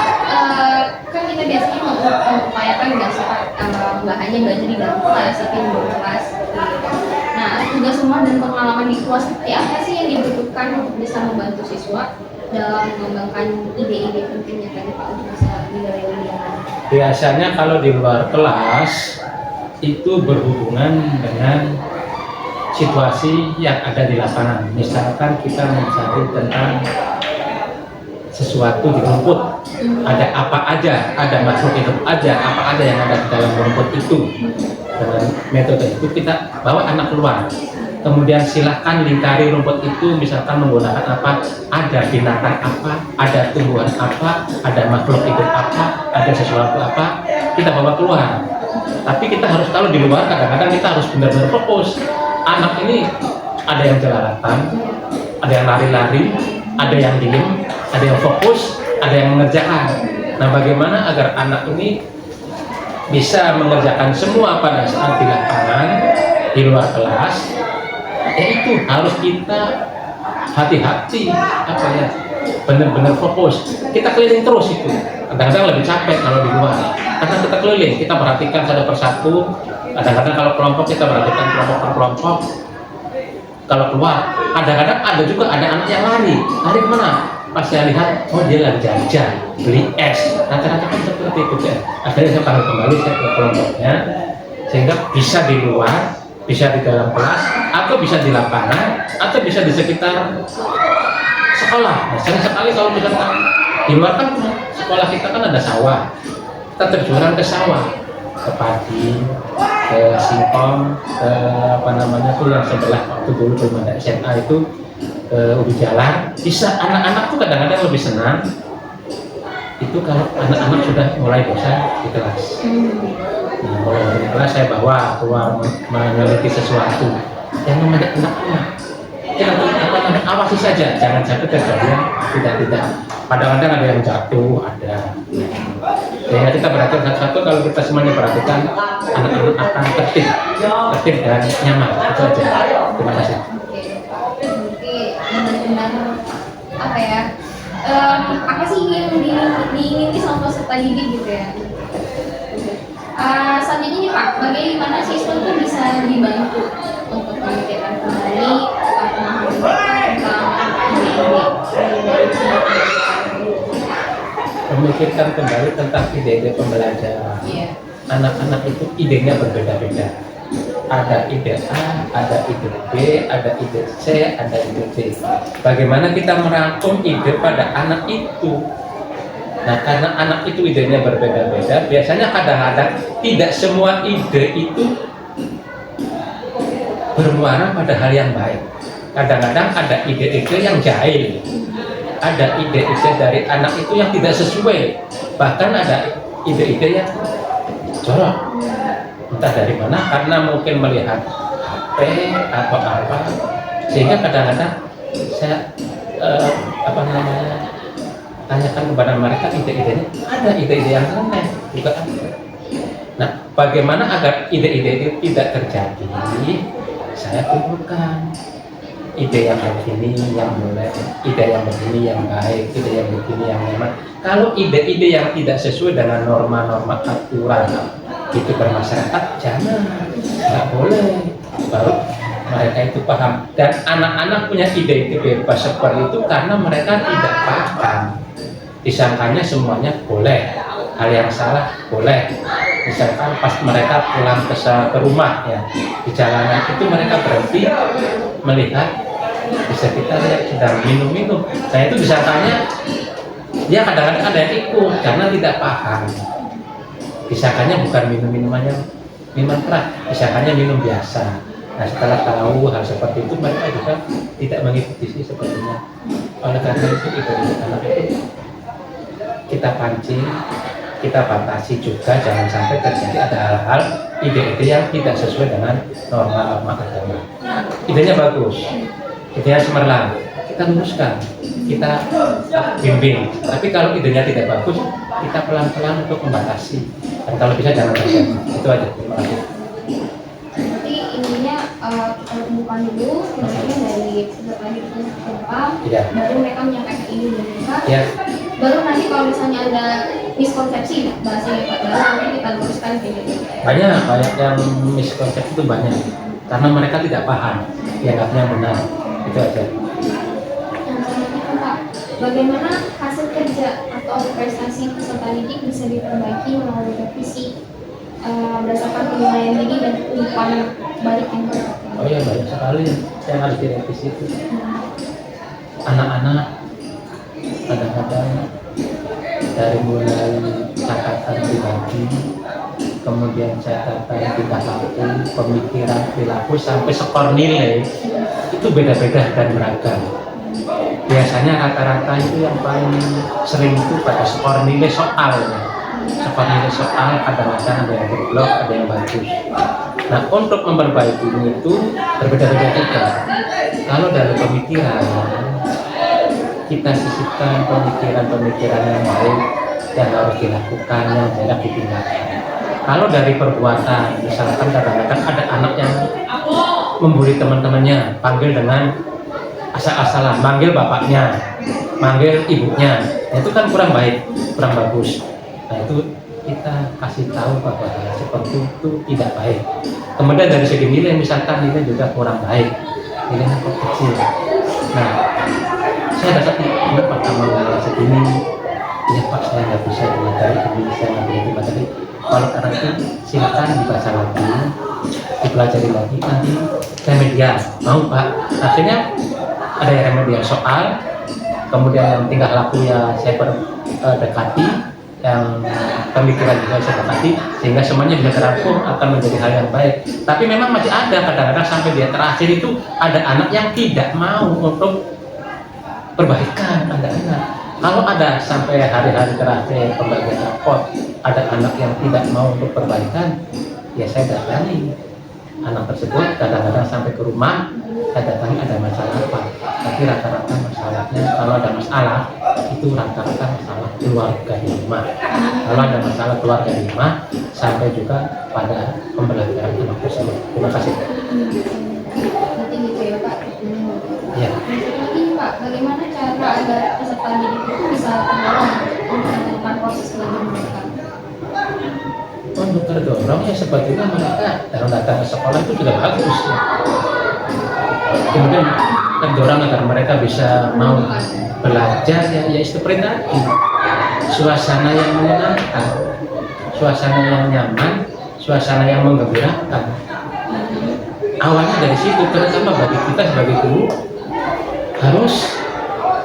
kan kita biasanya mengupayakan nggak sih Pak, nggak hanya belajar di dalam kelas, tapi di luar kelas. Nah, tugas rumah dan pengalaman di kelas seperti apa sih yang dibutuhkan untuk bisa membantu siswa dalam mengembangkan ide-ide pentingnya tadi Pak untuk bisa digali lebih lanjut? Biasanya kalau di luar kelas itu berhubungan dengan situasi yang ada di lapangan. Misalkan kita mencari tentang sesuatu di rumput, ada apa aja, ada makhluk hidup aja, apa aja yang ada di dalam rumput itu. Dengan metode itu kita bawa anak keluar, kemudian silahkan lingkari rumput itu, misalkan menggunakan apa, ada binatang apa, ada tumbuhan apa, ada makhluk hidup apa, ada sesuatu apa, kita bawa keluar. Tapi kita harus tahu di luar kadang-kadang kita harus benar-benar fokus. Anak ini ada yang jelalatan, ada yang lari-lari, ada yang diem, ada yang fokus, ada yang mengerjakan. Nah, bagaimana agar anak ini bisa mengerjakan semua pada saat di lapangan, di luar kelas, yaitu harus kita hati-hati, benar-benar fokus. Kita keliling terus itu. Kadang-kadang lebih capek kalau di luar, karena kita keliling, kita perhatikan satu persatu. Kadang-kadang kalau kelompok kita perhatikan kelompok per kelompok. Kalau keluar, kadang-kadang ada juga anak yang lari kemana? Pas saya lihat, oh dia lagi jajan, beli es. Rata-rata kan seperti itu ya. Akhirnya saya panggil kembali saya ke kelompoknya, sehingga bisa di luar, bisa di dalam kelas, atau bisa di lapangan, atau bisa di sekitar sekolah. Nah, sering sekali kalau misalkan di luar kan sekolah kita kan ada sawah, kita terjualan ke sawah, ke padi, ke singkong, ke tuh yang sebelah waktu dulu belum ada SMA itu, ke ubi jalan. Bisa anak-anak tuh kadang-kadang lebih senang itu kalau anak-anak sudah mulai bosan di kelas. Nah, kalau di kelas saya bawa keluar meneliti sesuatu yang mengajak anak-anak. Awasi saja, jangan sampai terjadi tidak. Kadang-kadang ada yang jatuh, ada. Sehingga kita perhatikan satu-satu. Kalau kita semuanya perhatikan, anak-anak akan tertib dan nyaman. Itu aja. Terima kasih. Oke, berarti benar-benar apa ya? Apa sih yang diingini sama peserta didik gitu ya? Selanjutnya nih Pak, bagaimana siswa itu bisa dibantu untuk memikirkan kembali pemahaman Memikirkan kembali tentang ide-ide pembelajaran. Iya. Anak-anak itu idenya berbeda-beda. Ada ide A, ada ide B, ada ide C, ada ide D. Bagaimana kita merangkum ide pada anak itu? Nah, karena anak itu idenya berbeda-beda, biasanya kadang-kadang tidak semua ide itu bermuara pada hal yang baik. Kadang-kadang ada ide-ide yang jahil, ada ide-ide dari anak itu yang tidak sesuai, bahkan ada ide-ide yang jorok. Entah dari mana, karena mungkin melihat HP atau apa, sehingga kadang-kadang saya tanyakan kepada mereka ide-idenya, ada ide-ide yang aneh juga ada. Nah, bagaimana agar ide-ide itu tidak terjadi? Saya kumpulkan ide yang begini yang boleh, ide yang begini yang baik, ide yang begini yang nyaman. Kalau ide-ide yang tidak sesuai dengan norma-norma aturan itu bermasyarakat, jangan, nggak boleh. Baru mereka itu paham. Dan anak-anak punya ide-ide bebas seperti itu karena mereka tidak paham. Disangkanya semuanya boleh, hal yang salah boleh. Misalkan pas mereka pulang ke rumah ya, di jalanan itu mereka berhenti melihat, bisa kita lihat sedang minum-minum. Saya itu disangkanya Ya kadang-kadang ada yang ikut karena tidak paham. Misalkannya bukan minuman keras, misalkannya minum biasa. Nah setelah tahu hal seperti itu mereka juga tidak mengikuti sih sepertinya. Oleh karena itu anak itu kita pancing, kita batasi juga jangan sampai terjadi ada hal-hal ide-ide yang tidak sesuai dengan norma agama. Idenya bagus, idenya cemerlang, kita luruskan, kita bimbing. Tapi kalau idenya tidak bagus, kita pelan-pelan untuk membatasi. Dan kalau bisa jangan terjadi. Itu aja. Terima kasih. Berarti intinya kita temukan dulu sebenarnya dari peserta didik yang terpapar, Iya. baru mereka menyampaikan ide mereka. Ya, Baru nanti kalau misalnya ada miskonsepsi bahasanya Pak, baru nanti kita luruskan kayak gitu. banyak yang miskonsep itu banyak. Karena mereka tidak paham, dianggapnya benar. Itu aja. Yang selanjutnya kan, Pak, bagaimana hasil kerja atau prestasi peserta didik bisa diperbaiki melalui revisi berdasarkan penilaian diri dan umpan balik yang berat? Oh iya banyak sekali yang harus direvisi itu. Anak-anak kadang-kadang dari mulai catatan pribadi, kemudian catatan tingkah laku, pemikiran, perilaku sampai skor nilai itu beda-beda dan beragam. Biasanya rata-rata itu yang paling sering itu pada skor nilai soal. Skor nilai soal kadang-kadang ada yang jeblok, ada yang bagus. Nah untuk memperbaiki itu berbeda-beda juga. Kalau dari pemikiran kita sisipkan pemikiran-pemikiran yang baik yang harus dilakukan, yang tidak ditinggalkan. Kalau dari perbuatan, misalkan kadang-kadang ada anak yang membuli teman-temannya, panggil dengan asal-asalan, manggil bapaknya, manggil ibunya, nah, itu kan kurang baik, kurang bagus. Nah itu kita kasih tahu bahwa hal seperti itu tidak baik. Kemudian dari segi nilai, misalkan nilai juga kurang baik, nilainya kok kecil. Nah, saya dapat pada tanggal segini, ya Pak saya nggak bisa mempelajari ini, saya nggak bisa mempelajari. Kalau anak itu silakan dibaca lagi, dipelajari lagi, nanti remedial. Mau Pak? Akhirnya ada yang remedial soal, kemudian yang tingkah laku ya saya dekati, yang pemikiran juga saya dekati, sehingga semuanya bisa terangkum akan menjadi hal yang baik. Tapi memang masih ada kadang-kadang sampai dia terakhir itu ada anak yang tidak mau untuk perbaikan, ada anak. Kalau ada sampai hari-hari terakhir pembagian raport, ada anak yang tidak mau untuk perbaikan, ya saya datangi anak tersebut. Kadang-kadang sampai ke rumah, saya datangi ada masalah apa. Tapi rata-rata masalahnya, kalau ada masalah, itu rata-rata masalah keluarga di rumah. Kalau ada masalah keluarga di rumah, sampai juga pada pembelajaran anak tersebut. Terima kasih. Nanti gitu ya Pak. Ya. Lagi Pak, bagaimana cara agar peserta didik itu bisa terdorong untuk melakukan proses belajar mereka? Untuk terdorong ya sebetulnya mereka dalam datang ke sekolah itu sudah bagus ya. Kemudian terdorong agar mereka bisa mau belajar ya seperti tadi, suasana yang menyenangkan, suasana yang nyaman, suasana yang menggembirakan. Awalnya dari situ, terutama bagi kita sebagai guru harus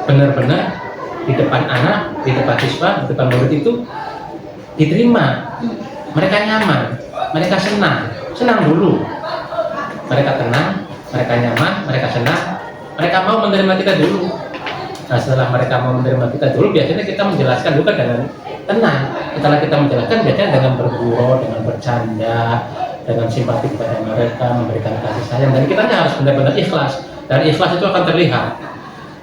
benar-benar di depan anak, di depan siswa, di depan murid itu diterima. Mereka nyaman, mereka senang dulu. Mereka tenang, mereka nyaman, mereka senang, mereka mau menerima kita dulu. Nah setelah mereka mau menerima kita dulu, biasanya kita menjelaskan juga dengan tenang. Setelah kita menjelaskan, biasanya dengan bergurau, dengan bercanda, dengan simpati kepada mereka, memberikan kasih sayang. Dan kita harus benar-benar ikhlas. Dan ikhlas itu akan terlihat.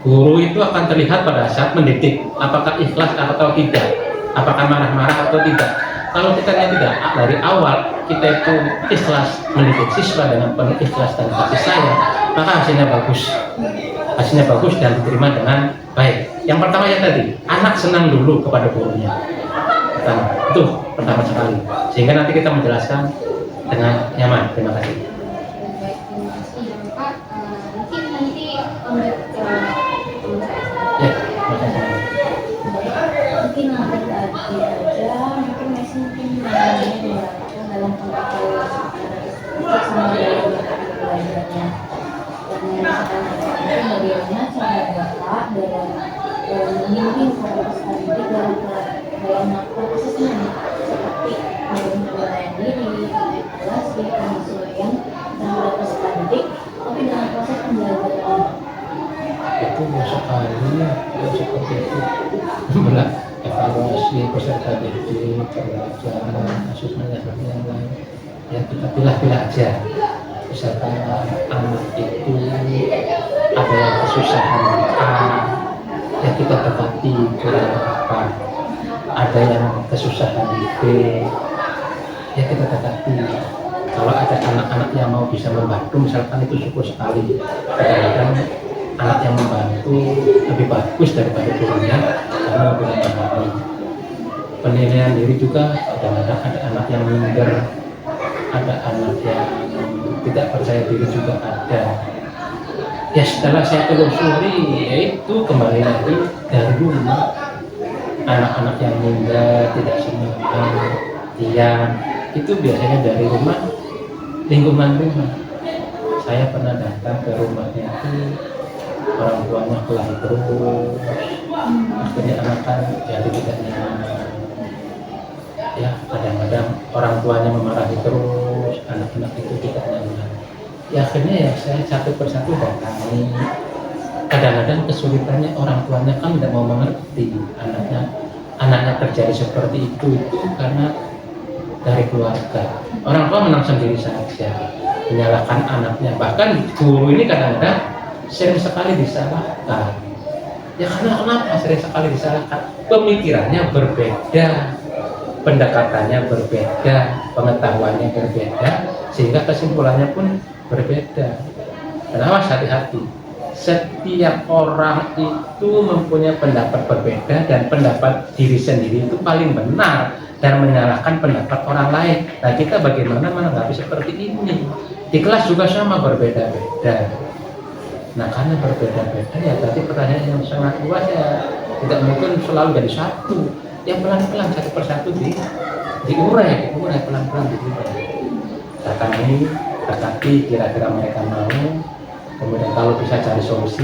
Guru itu akan terlihat pada saat mendidik. Apakah ikhlas atau tidak? Apakah marah-marah atau tidak? Kalau kita lihat tidak, dari awal kita itu ikhlas mendidik siswa dengan penuh ikhlas dan kasih sayang, maka hasilnya bagus. Hasilnya bagus dan diterima dengan baik. Yang pertama ya tadi, anak senang dulu kepada gurunya. Pertama, itu pertama sekali. Sehingga nanti kita menjelaskan dengan nyaman. Terima kasih. Baik, terima kasih ya Pak. Mungkin nanti lanjut ke teman saya. Ya, terima kasih. Mungkin lanjut lagi aja, mungkin masih mungkin namanya dilakukan dalam konteks sama dalam belajarnya. Dan yang misalkan itu bagaimana cara Bapak dalam membimbing para peserta didik dalam melakukan asesmen seperti penilaian diri, evaluasi, penyesuaian terhadap peserta didik, tapi dalam proses pembelajaran. Itu sekali ya seperti itu evaluasi peserta didik, pembelajaran, asesmen dan yang lain. Ya kita pilih-pilih aja. Misalkan anak itu ada yang kesusahan A, ya kita dekati kurang apa. Ada yang kesusahan B, ya kita dekati. Kalau ada anak-anak yang mau bisa membantu, misalkan itu syukur sekali. Kadang-kadang anak yang membantu lebih bagus daripada gurunya karena lebih memahami. Penilaian diri juga kadang-kadang ada anak yang minder, ada anak yang tidak percaya diri juga ada. Ya setelah saya telusuri, yaitu kembali lagi dari rumah. Anak-anak yang minder, tidak semangat, diam, itu biasanya dari rumah, lingkungan rumah. Saya pernah datang ke rumahnya itu, orang tuanya kelahi terus, akhirnya anak kan jadi tidak nyaman. Ya kadang-kadang orang tuanya memarahi terus, anak-anak itu tidak nyaman. Ya akhirnya ya saya satu persatu datangi. Kadang-kadang kesulitannya orang tuanya kan tidak mau mengerti anaknya terjadi seperti itu karena dari keluarga. Orang tua menang sendiri saja, menyalahkan anaknya. Bahkan guru ini kadang-kadang sering sekali disalahkan. Ya karena kenapa sering sekali disalahkan? Pemikirannya berbeda, pendekatannya berbeda, pengetahuannya berbeda, sehingga kesimpulannya pun berbeda. Kenapa? Hati-hati. Setiap orang itu mempunyai pendapat berbeda dan pendapat diri sendiri itu paling benar dan menyalahkan pendapat orang lain. Nah kita bagaimana menanggapi seperti ini? Di kelas juga sama berbeda-beda. Nah karena berbeda-beda ya tadi pertanyaan yang sangat luas ya tidak mungkin selalu jadi satu. Ya pelan-pelan satu persatu diurai pelan-pelan diurai. Datangi, tetapi kira-kira mereka mau. Kemudian kalau bisa cari solusi,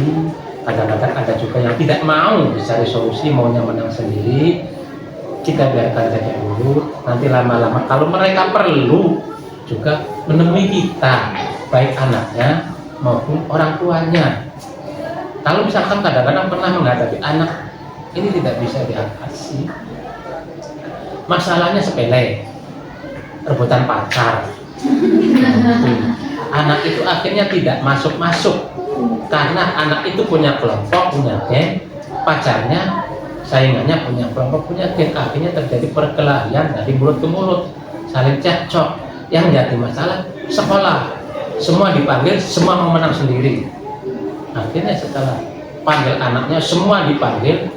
kadang-kadang ada juga yang tidak mau cari solusi, maunya menang sendiri. Kita biarkan saja dulu, nanti lama-lama kalau mereka perlu juga menemui kita, baik anaknya maupun orang tuanya. Kalau misalkan kadang-kadang pernah menghadapi anak, ini tidak bisa diatasi. Masalahnya sepele, rebutan pacar. Anak itu akhirnya tidak masuk-masuk karena anak itu punya kelompok, punya geng, pacarnya, saingannya punya kelompok, punya geng. Akhirnya terjadi perkelahian dari mulut ke mulut, saling cekcok. Yang jadi masalah sekolah, semua dipanggil, semua mau menang sendiri. Akhirnya setelah panggil anaknya, semua dipanggil,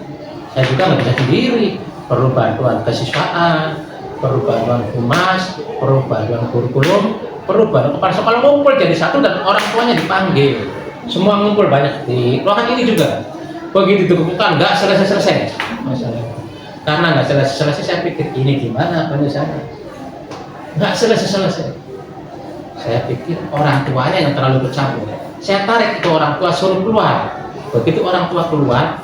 saya juga nggak bisa sendiri, perlu bantuan kesiswaan, perlu bantuan humas, perlu bantuan kurikulum, perlu bantuan kepala sekolah ngumpul jadi satu dan orang tuanya dipanggil. Semua ngumpul banyak di ruangan ini juga. Begitu dikumpulkan nggak selesai masalah. Karena nggak selesai saya pikir ini gimana penyelesaiannya? Nggak selesai. Saya pikir orang tuanya yang terlalu bercampur. Saya tarik itu orang tua suruh keluar. Begitu orang tua keluar,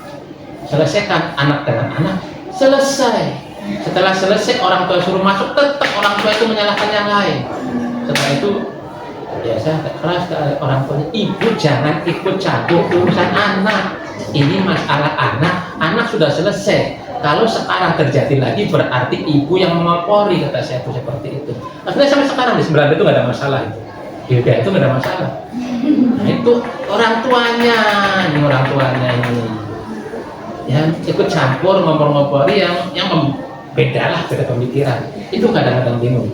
selesaikan anak dengan anak, selesai. Setelah selesai orang tua suruh masuk, tetap orang tua itu menyalahkan yang lain. Setelah itu biasa keras ke orang tuanya, ibu jangan ikut campur urusan anak. Ini masalah anak sudah selesai. Kalau sekarang terjadi lagi berarti ibu yang mengompori, kata saya itu seperti itu. Akhirnya sampai sekarang di sebelah itu nggak ada masalah itu. Yaudah itu nggak ada masalah. Nah, itu orang tuanya ini yang ikut campur ngompor-ngompori yang beda pemikiran. Itu kadang-kadang bingung.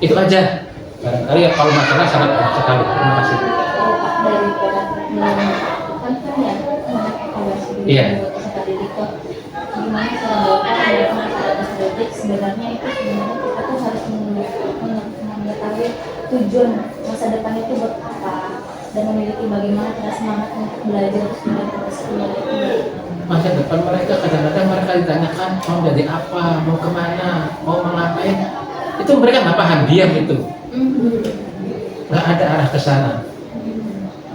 Itu aja. Barangkali ya kalau masalah sangat banyak sekali. Terima kasih. Iya. Gimana cara masyarakat didik sebenarnya itu kita tuh harus mengetahui tujuan masa depan itu buat apa dan memiliki bagaimana cara semangat untuk belajar terus menerus itu. Masa depan mereka kadang-kadang mereka ditanyakan mau jadi apa, mau kemana, mau mengapain, itu mereka nggak paham, diam itu, nggak ada arah ke sana.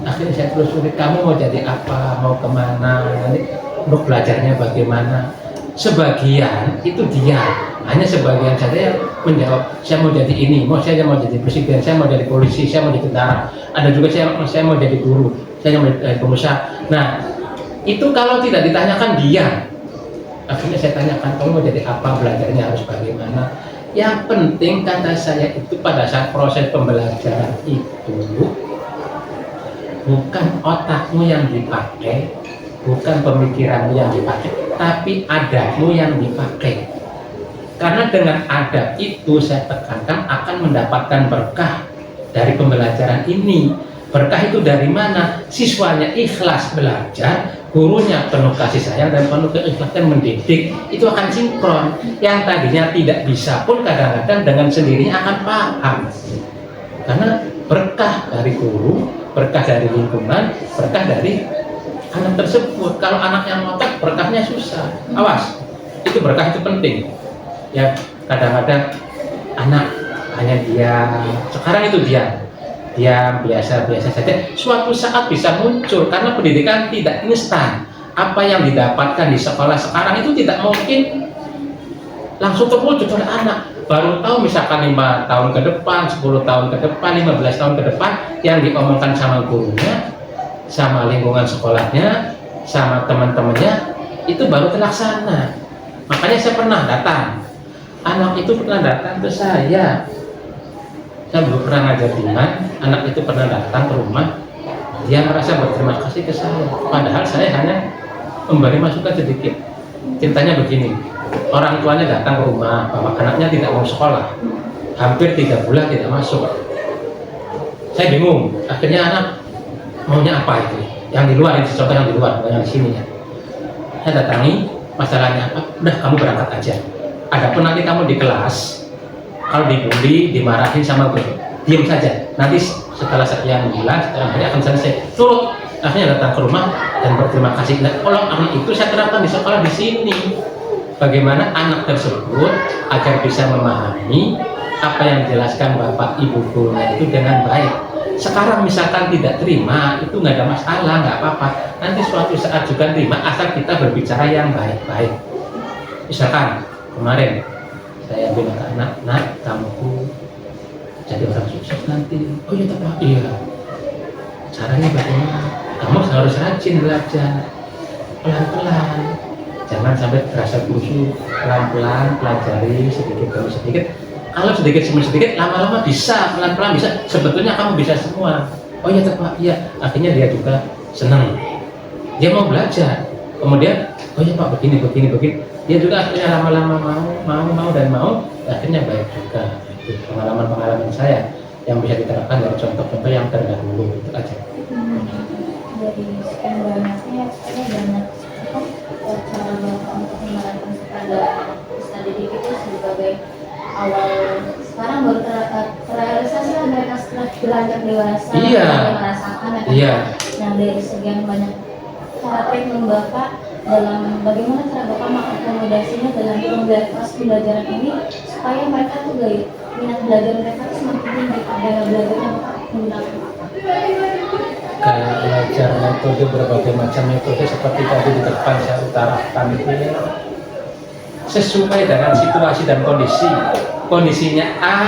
Akhirnya saya telusuri, kamu mau jadi apa, mau kemana, nanti untuk belajarnya bagaimana. Sebagian itu diam, hanya sebagian saja yang menjawab, saya mau jadi ini, saya mau jadi presiden, saya mau jadi polisi, saya mau jadi tentara. Ada juga saya mau jadi guru, saya mau jadi pengusaha. Nah, itu kalau tidak ditanyakan diam. Akhirnya saya tanyakan, kamu mau jadi apa, belajarnya harus bagaimana. Yang penting kata saya itu pada saat proses pembelajaran itu bukan otakmu yang dipakai, bukan pemikiranmu yang dipakai, tapi adabmu yang dipakai. Karena dengan adab itu saya tekankan akan mendapatkan berkah dari pembelajaran ini. Berkah itu dari mana? Siswanya ikhlas belajar, gurunya penuh kasih sayang dan penuh keikhlasan mendidik, itu akan sinkron. Yang tadinya tidak bisa pun kadang-kadang dengan sendirinya akan paham. Karena berkah dari guru, berkah dari lingkungan, berkah dari anak tersebut. Kalau anak yang ngotot, berkahnya susah. Awas, itu berkah itu penting. Ya, kadang-kadang anak hanya diam. Sekarang itu diam, biasa-biasa saja. Suatu saat bisa muncul karena pendidikan tidak instan. Apa yang didapatkan di sekolah sekarang itu tidak mungkin langsung terwujud oleh anak. Baru tahu misalkan 5 tahun ke depan, 10 tahun ke depan, 15 tahun ke depan yang diomongkan sama gurunya, sama lingkungan sekolahnya, sama teman-temannya, itu baru terlaksana. Makanya saya pernah datang, anak itu pernah datang ke saya belum pernah ngajar di mana, anak itu pernah datang ke rumah, dia merasa berterima kasih ke saya, padahal saya hanya memberi masukan sedikit. Ceritanya begini, orang tuanya datang ke rumah bahwa anaknya tidak mau sekolah, hampir 3 bulan tidak masuk. Saya bingung, akhirnya anak maunya apa itu? Yang di luar, ini contoh yang di luar, bukan yang di sini ya. Saya datangi, masalahnya apa? Udah, kamu berangkat aja. Adapun nanti kamu di kelas, kalau dibully, dimarahin sama guru, diam saja. Nanti setelah sekian bulan, setelah hari akan selesai. Turut, akhirnya datang ke rumah dan berterima kasih. Nah, kalau anak itu saya terapkan di sekolah di sini. Bagaimana anak tersebut agar bisa memahami apa yang dijelaskan bapak ibu gurunya itu dengan baik. Sekarang misalkan tidak terima, itu nggak ada masalah, nggak apa-apa. Nanti suatu saat juga terima, asal kita berbicara yang baik-baik. Misalkan kemarin saya bilang ke anak, nak, kamu jadi orang sukses nanti. Oh iya Pak, iya. Caranya bagaimana? Kamu harus rajin belajar, pelan-pelan. Jangan sampai terasa kusut, pelan-pelan pelajari sedikit demi sedikit. Kalau sedikit demi sedikit, lama-lama bisa, pelan-pelan bisa. Sebetulnya kamu bisa semua. Oh iya Pak, iya. Akhirnya dia juga senang. Dia mau belajar. Kemudian, oh iya Pak, begini. Dia juga akhirnya lama-lama mau. Akhirnya baik juga. Itu pengalaman saya yang bisa diterapkan dari contoh-contoh yang terdahulu, itu aja. Dari sekian banyaknya, ada banyak cara Bapak untuk menerapkan kepada peserta didik itu sebagai awal. Sekarang baru terrealisasi lah mereka setelah belajar dewasa, merasakan yang dari sekian banyak cara treatment Bapak dalam bagaimana cara Bapak mengakomodasinya dalam pembelajaran ini supaya mereka tuh minat belajar mereka tuh semakin tinggi, gaya belajarnya Bapak menggunakan Gaya belajar metode, berbagai macam metode seperti tadi di depan saya utarakan itu ya, sesuai dengan situasi dan kondisi. Kondisinya A,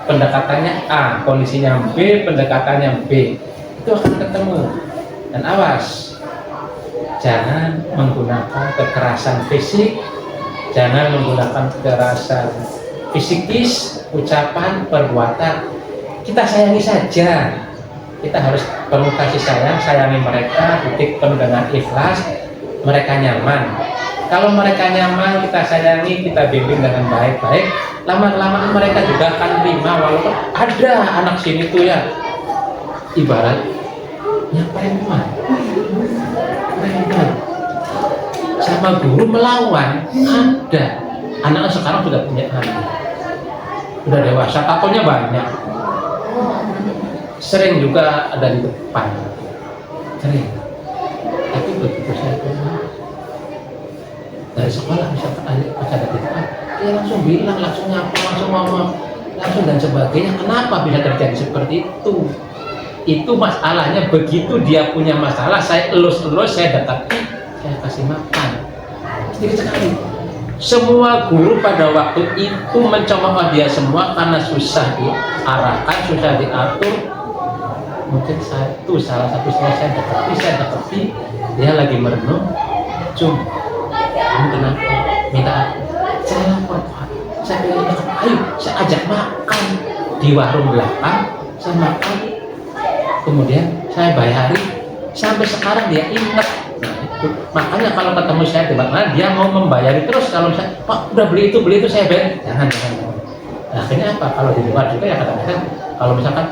pendekatannya A, kondisinya B, pendekatannya B, itu akan ketemu. Dan awas, jangan menggunakan kekerasan fisik, jangan menggunakan kekerasan psikis, ucapan, perbuatan. Kita sayangi saja. Kita harus penuh kasih sayang, sayangi mereka, didik penuh dengan ikhlas, mereka nyaman. Kalau mereka nyaman, kita sayangi, kita bimbing dengan baik-baik, lama-lama mereka juga akan terima. Walaupun ada anak sini tuh ya, ibaratnya preman sama guru melawan. Ada anak sekarang sudah punya anak, sudah dewasa, takonya banyak. Sering juga ada di depan, sering. Tapi begitu saya keluar dari sekolah, misalkan pas ada di depan, dia langsung bilang, langsung nyapa, langsung ngomong, langsung dan sebagainya. Kenapa bisa terjadi seperti itu? Itu masalahnya begitu dia punya masalah, saya elus-elus, saya dekati, saya kasih kasih makan. Sedikit sekali. Semua guru pada waktu itu mencemooh dia semua karena susah diarahkan, susah diatur. Mungkin salah satu saya dekati, dia lagi merenung. Cum, kamu kenapa? Minta apa? Saya lapor Pak. Saya bilang, ayo saya ajak makan di warung belakang, saya makan. Kemudian saya bayari, sampai sekarang dia ingat. Nah, itu. Makanya kalau ketemu saya di mana dia mau membayari terus. Kalau saya, Pak udah beli itu saya bayar. Jangan. Nah, akhirnya apa? Kalau di luar juga ya kadang-kadang kalau misalkan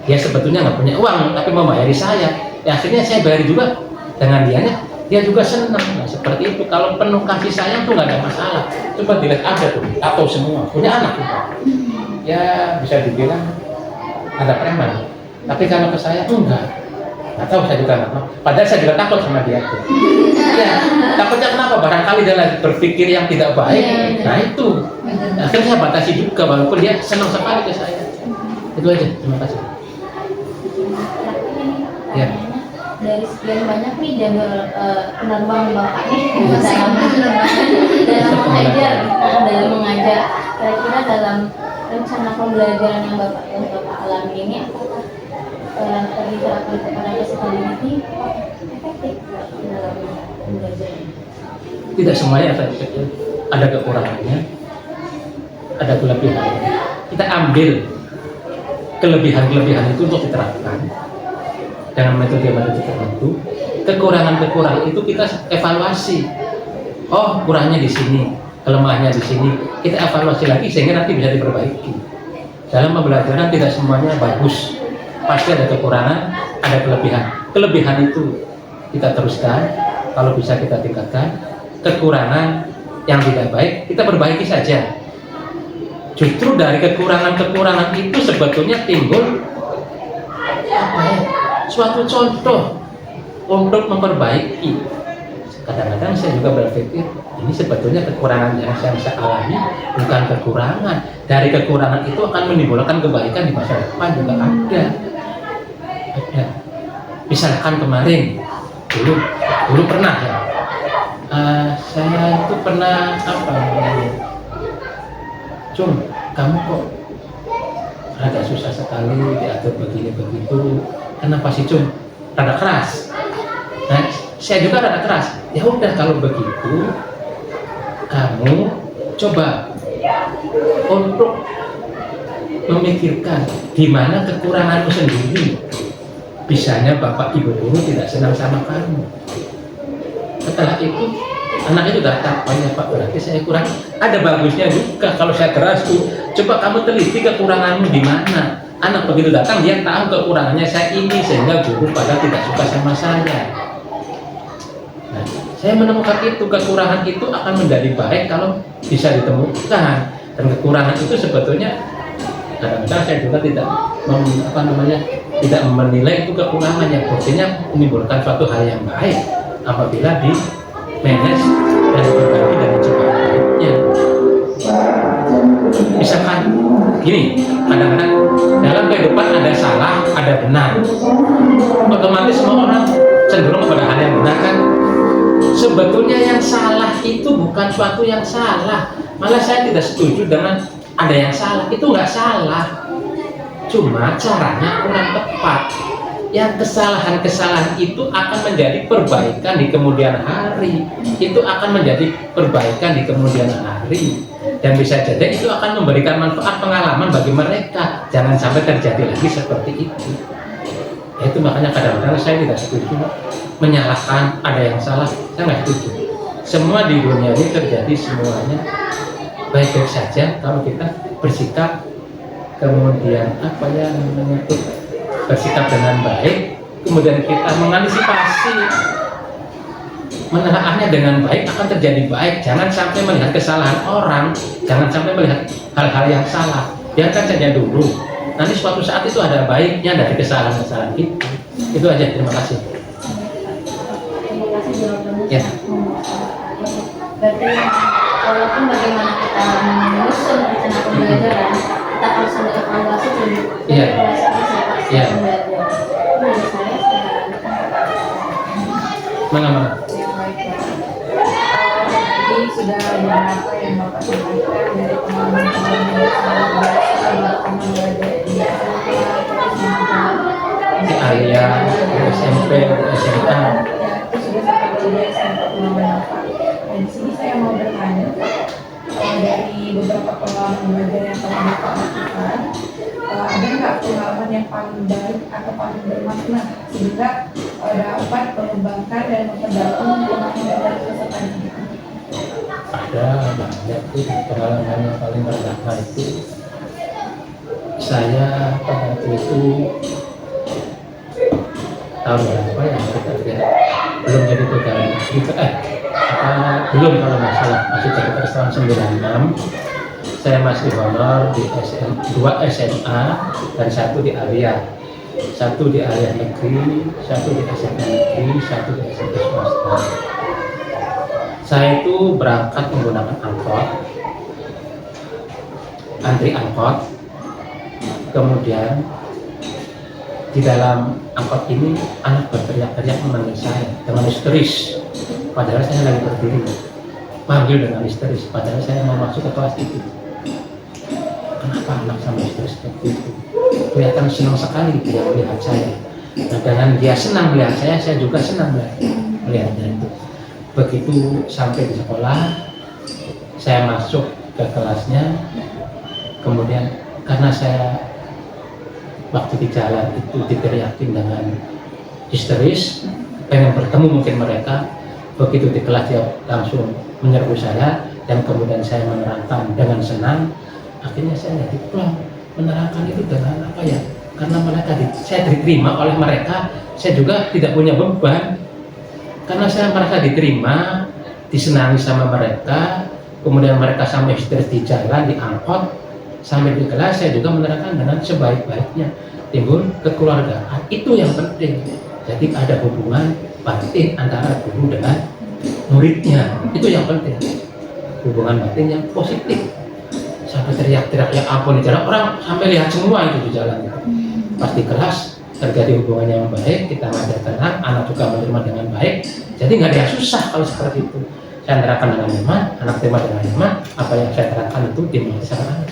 dia sebetulnya nggak punya uang tapi mau bayari saya, ya akhirnya saya bayari juga dengan dia juga senang. Nah, seperti itu. Kalau penuh kasih sayang tuh nggak ada masalah. Coba dilihat ada tuh, atau semua punya anak juga. Ya bisa dibilang ada preman. Tapi kalau ke saya enggak. Nggak tahu, saya juga nggak mau. Padahal saya juga takut sama dia tuh. Ya, takutnya kenapa? Barangkali dia lagi berpikir yang tidak baik. Nah itu. Akhirnya saya batasi juga, walaupun dia senang sekali ke saya. Itu aja. Terima kasih. Ya. Dari sekian banyak nih penerbangan Bapak nih dalam mengajar, kira-kira dalam rencana pembelajaran yang Bapak alami ini apakah terliterapkan kepada disability efektif dalam pembelajaran? Tidak semuanya efektif, ada kekurangannya, ada kelebihannya. Kita ambil kelebihan-kelebihan itu untuk diterapkan dengan metode-metode tertentu. Kekurangan-kekurangan itu kita evaluasi. Oh, kurangnya di sini, kelemahannya di sini. Kita evaluasi lagi sehingga nanti bisa diperbaiki. Dalam pembelajaran tidak semuanya bagus. Pasti ada kekurangan, ada kelebihan. Kelebihan itu kita teruskan, kalau bisa kita tingkatkan. Kekurangan yang tidak baik kita perbaiki saja. Justru dari kekurangan-kekurangan itu sebetulnya timbul apa ya? Suatu contoh untuk memperbaiki. Kadang-kadang saya juga berpikir ini sebetulnya kekurangan yang saya alami bukan kekurangan. Dari kekurangan itu akan menimbulkan kebaikan di masa depan juga ada. Misalkan kemarin dulu pernah ya, saya itu pernah apa? Cum, kamu kok agak susah sekali diatur begini begitu. Kenapa sih Cum? Rada keras. Nah, saya juga rada keras. Ya udah kalau begitu, kamu coba untuk memikirkan di mana kekuranganmu sendiri. Bisanya bapak ibu guru tidak senang sama kamu. Setelah itu, anak itu datang, oh ya Pak, berarti saya kurang. Ada bagusnya juga kalau saya keras tuh. Coba kamu teliti kekuranganmu di mana. Anak begitu datang, dia tahu kekurangannya saya ini, sehingga guru pada tidak suka sama saya. Nah, saya menemukan itu, kekurangan itu akan menjadi baik kalau bisa ditemukan. Dan kekurangan itu sebetulnya kadang-kadang saya juga tidak tidak menilai itu kekurangan yang buktinya menimbulkan suatu hal yang baik apabila di manage dan dibagi dan dicegah baiknya. Misalkan gini, kadang-kadang dalam kehidupan ada salah, ada benar. Otomatis semua orang cenderung kepada hal yang benar kan. Sebetulnya yang salah itu bukan suatu yang salah. Malah saya tidak setuju dengan ada yang salah. Itu nggak salah. Cuma caranya kurang tepat. Yang kesalahan-kesalahan itu akan menjadi perbaikan di kemudian hari. Itu akan menjadi perbaikan di kemudian hari. Dan bisa jadi itu akan memberikan manfaat pengalaman bagi mereka. Jangan sampai terjadi lagi seperti itu. Itu makanya kadang-kadang saya tidak setuju menyalahkan ada yang salah. Saya nggak setuju. Semua di dunia ini terjadi semuanya baik-baik saja kalau kita bersikap kemudian apa ya namanya itu bersikap dengan baik, kemudian kita mengantisipasi menelaahnya dengan baik akan terjadi baik. Jangan sampai melihat kesalahan orang, jangan sampai melihat hal-hal yang salah. Biarkan saja dulu. Nanti suatu saat itu ada baiknya dari kesalahan-kesalahan itu. Itu aja. Terima kasih. Terima kasih jawabannya. Ya. Berarti walaupun bagaimana kita menyusun rencana pembelajaran, kita harus ada evaluasi dulu. Iya. Iya. Dari saya sekarang. Mana? Yang baik. sudah beberapa yang Bapak sampaikan dari pengalaman-pengalaman yang sangat biasa Bapak belajar di SMA, terus juga Di Alia, di SMP, di SMA. ya, itu sudah sampai di SMA pengalaman Bapak. Dan di sini saya mau bertanya, dari beberapa pengalaman belajar yang telah Bapak lakukan, ada nggak pengalaman yang paling baik atau paling bermakna sehingga dapat mengembangkan dan memperdalam pemahaman dari peserta didik? Ada banyak tuh pengalaman yang paling bermakna itu. Saya pada waktu itu tahun berapa ya, belum jadi pegawai belum, kalau nggak salah masih jadi tahun 96. Saya masih honor di dua SMA dan satu di Alia. Satu di Alia negeri, satu di SMA negeri, satu di SMP swasta. Saya itu berangkat menggunakan angkot, antri angkot, kemudian di dalam angkot ini anak berteriak-teriak memanggil saya dengan histeris, padahal saya lagi berdiri, manggil dengan histeris, padahal saya mau masuk ke kelas itu. Kenapa anak sama histeris seperti itu? Kelihatan senang sekali dia melihat saya. Nah, dengan dia senang melihat saya juga senang melihatnya itu. Begitu sampai di sekolah, saya masuk ke kelasnya, kemudian karena saya waktu di jalan itu diteriakin dengan histeris, pengen bertemu mungkin mereka. Begitu di kelas dia langsung menyerbu saya, dan kemudian saya menerangkan dengan senang. Akhirnya saya jadi pulang menerangkan itu dengan apa ya, karena mereka saya diterima oleh mereka, saya juga tidak punya beban karena saya merasa diterima, disenangi sama mereka. Kemudian mereka sampai histeris di jalan, di angkot, sampai di kelas saya juga menerangkan dengan sebaik-baiknya. Timbul kekeluargaan, itu yang penting. Jadi ada hubungan batin antara guru dengan muridnya, itu yang penting, hubungan batin yang positif. Sampai teriak-teriak ya ampun di jalan, orang sampai lihat semua itu di jalan. Pas di kelas terjadi hubungan yang baik, kita ngajar tenang, anak juga menerima dengan baik. Jadi nggak ada yang susah kalau seperti itu. Saya terangkan dengan nyaman, anak terima dengan nyaman, apa yang saya terangkan itu dimengerti sama anak.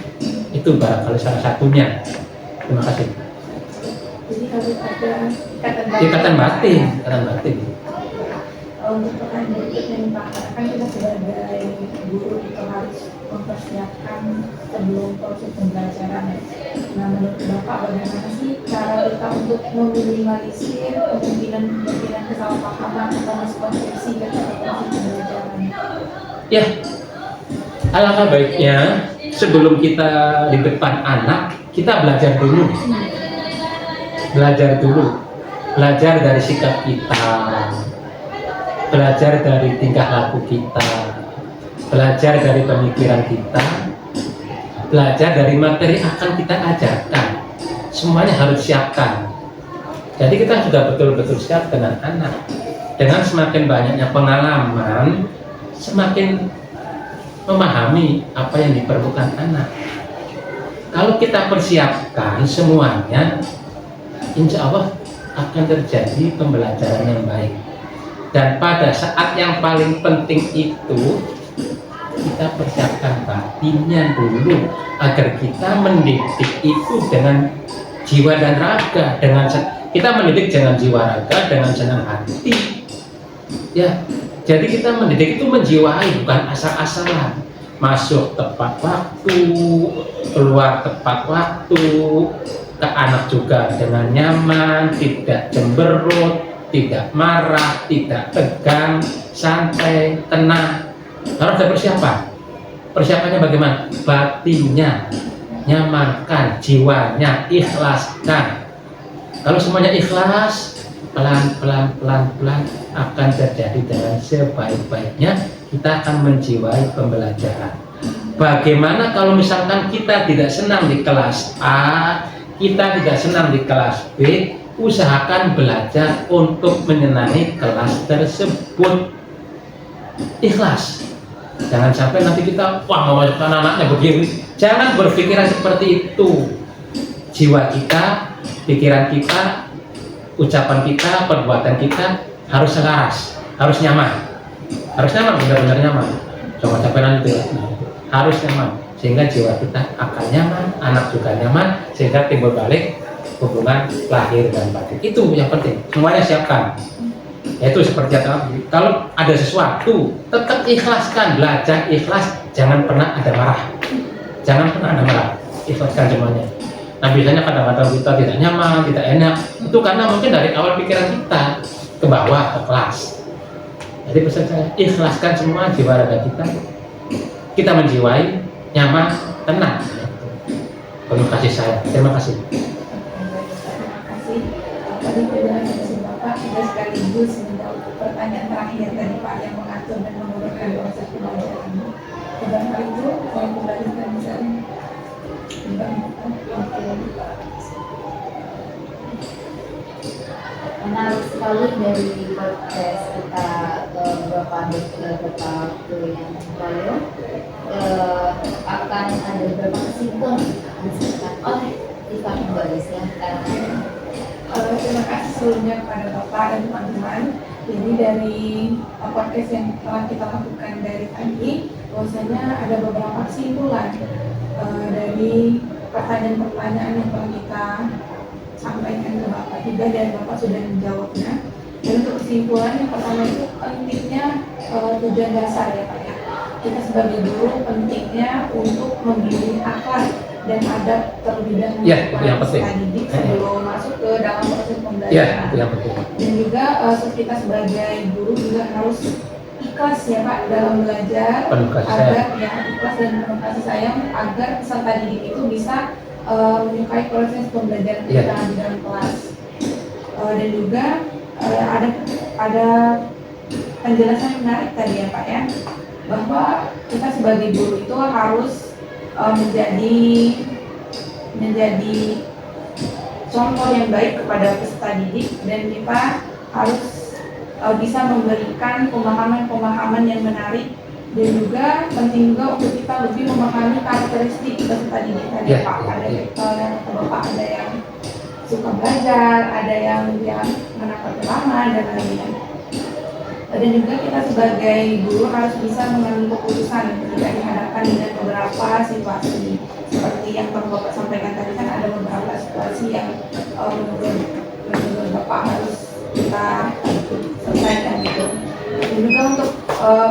Itu barangkali salah satunya. Terima kasih. Jadi harus ada Ikatan batin. Untuk pertanyaan berikutnya nih Pak, kan kita sebagai guru itu harus mempersiapkan sebelum proses pembelajaran. Nah, menurut Bapak bagaimana sih cara kita untuk meminimalisir kemungkinan kesalahpahaman atau miskonsepsi ketika proses pembelajaran? Ya, alangkah baiknya sebelum kita di depan anak, kita belajar dulu. Belajar dari sikap kita, belajar dari tingkah laku kita, belajar dari pemikiran kita, belajar dari materi akan kita ajarkan. Semuanya harus siapkan. Jadi kita sudah betul-betul siap dengan anak. Dengan semakin banyaknya pengalaman, semakin memahami apa yang diperlukan anak. Kalau kita persiapkan semuanya, insya Allah akan terjadi pembelajaran yang baik. Dan pada saat yang paling penting itu, kita persiapkan batinnya dulu agar kita mendidik itu dengan jiwa dan raga. Kita mendidik dengan jiwa raga, dengan senang hati. Ya, jadi kita mendidik itu menjiwai, bukan asal-asalan. Masuk tepat waktu, keluar tepat waktu, ke anak juga dengan nyaman, tidak cemberut, tidak marah, tidak tegang, santai, tenang. Harus ada persiapan. Persiapannya bagaimana? Batinnya, nyamankan, jiwanya, ikhlaskan. Kalau semuanya ikhlas, pelan-pelan akan terjadi dengan sebaik-baiknya. Kita akan menjiwai pembelajaran. Bagaimana kalau misalkan kita tidak senang di kelas A, kita tidak senang di kelas B, usahakan belajar untuk menyenangi kelas tersebut. Ikhlas. Jangan sampai nanti kita mau masukkan anaknya begini. Jangan berpikiran seperti itu. Jiwa kita, pikiran kita, ucapan kita, perbuatan kita harus selaras, harus nyaman. Harus nyaman, benar-benar nyaman. sama caperan itu. Nah, harus nyaman sehingga jiwa kita akan nyaman, anak juga nyaman, sehingga timbul balik hubungan lahir dan batin. Itu yang penting, semuanya siapkan. Yaitu seperti tadi, kalau ada sesuatu tetap ikhlaskan, belajar ikhlas, jangan pernah ada marah, jangan pernah ada marah, ikhlaskan semuanya. Nah biasanya kadang-kadang kita tidak nyaman, tidak enak, itu karena mungkin dari awal pikiran kita ke bawah, ke kelas. Jadi pesan saya, ikhlaskan semua jiwa raga kita menjiwai, nyaman, tenang. Penuh kasih sayang. Terima kasih. Terima kasih. Tadi penjelasan Bapak sudah sekaligus menjawab pertanyaan terakhir tadi Pak yang mengatur dan mengurutkan proses pembelajaran. Dan hal itu saya kembalikan misalnya. Menarik sekali dari podcast kita beberapa waktu yang lalu, akan ada beberapa kesimpulan disampaikan oleh Iva kembali, silahkan. Terima kasih sebelumnya kepada Bapak dan teman-teman. Jadi dari podcast yang telah kita lakukan dari tadi, bahwasanya ada beberapa kesimpulan dari pertanyaan-pertanyaan yang telah kita sampaikan ke Bapak juga, dan Bapak sudah menjawabnya. Dan untuk kesimpulan yang pertama itu pentingnya tujuan dasar ya Pak ya. Kita sebagai guru pentingnya untuk membimbing akhlak dan adab terlebih dahulu Yang penting. peserta didik sebelum masuk ke dalam proses pembelajaran. Ya, itu yang penting. Dan juga kita sebagai guru juga harus ikhlas ya Pak dalam belajar, Penuh kasih agar sayang. ya ikhlas dan penuh kasih sayang agar peserta didik itu bisa menyukai proses pembelajaran kita di dalam kelas. Dan juga ada penjelasan yang menarik tadi ya Pak ya, bahwa kita sebagai guru itu harus menjadi contoh yang baik kepada peserta didik, dan kita harus bisa memberikan pemahaman-pemahaman yang menarik, dan juga penting juga untuk kita lebih memahami karakteristik peserta didik tadi Pak. Ada yang Bapak ada yang suka belajar, ada yang mendapat lama dan lain-lain. Dan juga kita sebagai guru harus bisa mengambil keputusan ketika dihadapkan dengan beberapa situasi seperti yang Bapak sampaikan tadi, kan ada beberapa situasi yang menurut Bapak harus kita selesaikan gitu. Dan juga untuk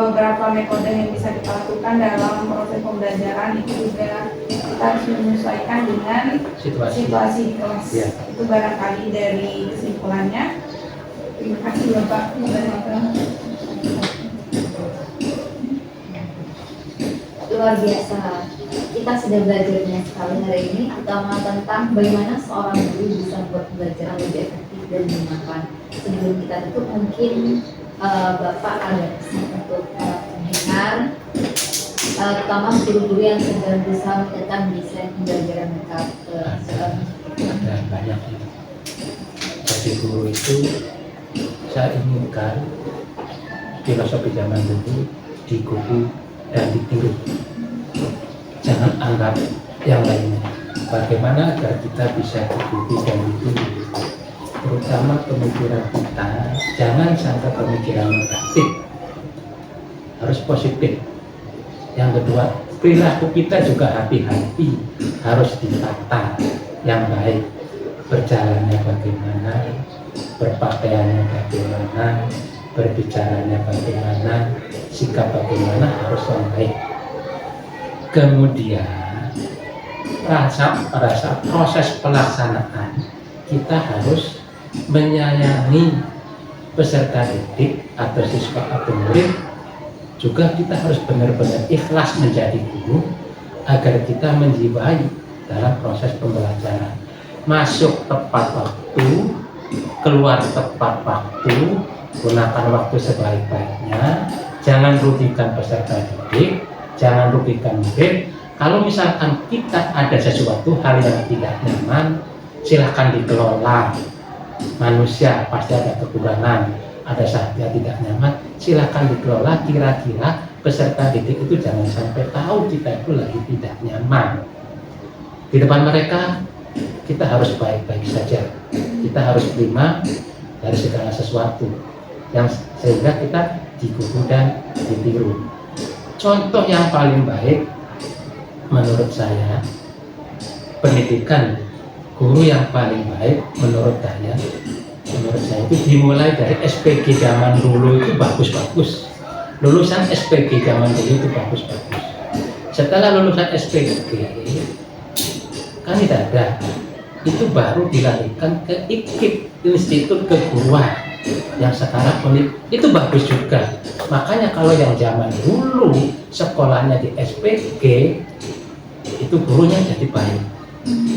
beberapa metode yang bisa kita lakukan dalam proses pembelajaran itu juga kita harus menyesuaikan dengan situasi di kelas. Itu barangkali dari kesimpulannya. Terima kasih Bapak. Luar biasa. Kita sudah belajar banyak sekali hari ini, terutama tentang bagaimana seorang guru bisa membuat pembelajaran lebih efektif dan menyenangkan. Sebelum kita tutup, mungkin Bapak ada pesan untuk para pendengar, terutama guru-guru yang sedang berusaha menetapkan desain pembelajaran mereka ke Ada banyak. Jadi guru itu saya inginkan filosofi zaman dulu digugu dan ditiru. Jangan anggap yang lainnya. Bagaimana agar kita bisa digugu dan ditiru? Terutama pemikiran kita, jangan sampai pemikiran negatif, harus positif. Yang kedua, perilaku kita juga hati-hati, harus ditata yang baik. Berjalannya bagaimana, berpakaiannya bagaimana, berbicaranya bagaimana, sikap bagaimana, harus yang baik. Kemudian pada saat proses pelaksanaan kita harus menyayangi peserta didik atau siswa atau murid. Juga kita harus benar-benar ikhlas menjadi guru agar kita menjiwai dalam proses pembelajaran. Masuk tepat waktu, keluar tepat waktu, gunakan waktu sebaik-baiknya, jangan rugikan peserta didik, jangan rugikan murid. Kalau misalkan kita ada sesuatu hal yang tidak nyaman, silahkan dikelola. Manusia pasti ada kekurangan, ada saatnya tidak nyaman, silahkan dikelola. Kira-kira peserta didik itu jangan sampai tahu kita itu lagi tidak nyaman. Di depan mereka kita harus baik-baik saja, kita harus terima dari segala sesuatu yang sehingga kita digugu dan ditiru. contoh yang paling baik menurut saya, pendidikan guru yang paling baik menurut saya itu dimulai dari SPG zaman dulu itu bagus-bagus. Lulusan SPG zaman dulu itu bagus-bagus. Setelah lulusan SPG kan tidak ada, itu baru dilarikan ke IKIP, Institut Keguruan, yang sekarang itu bagus juga. Makanya kalau yang zaman dulu sekolahnya di SPG itu gurunya jadi baik,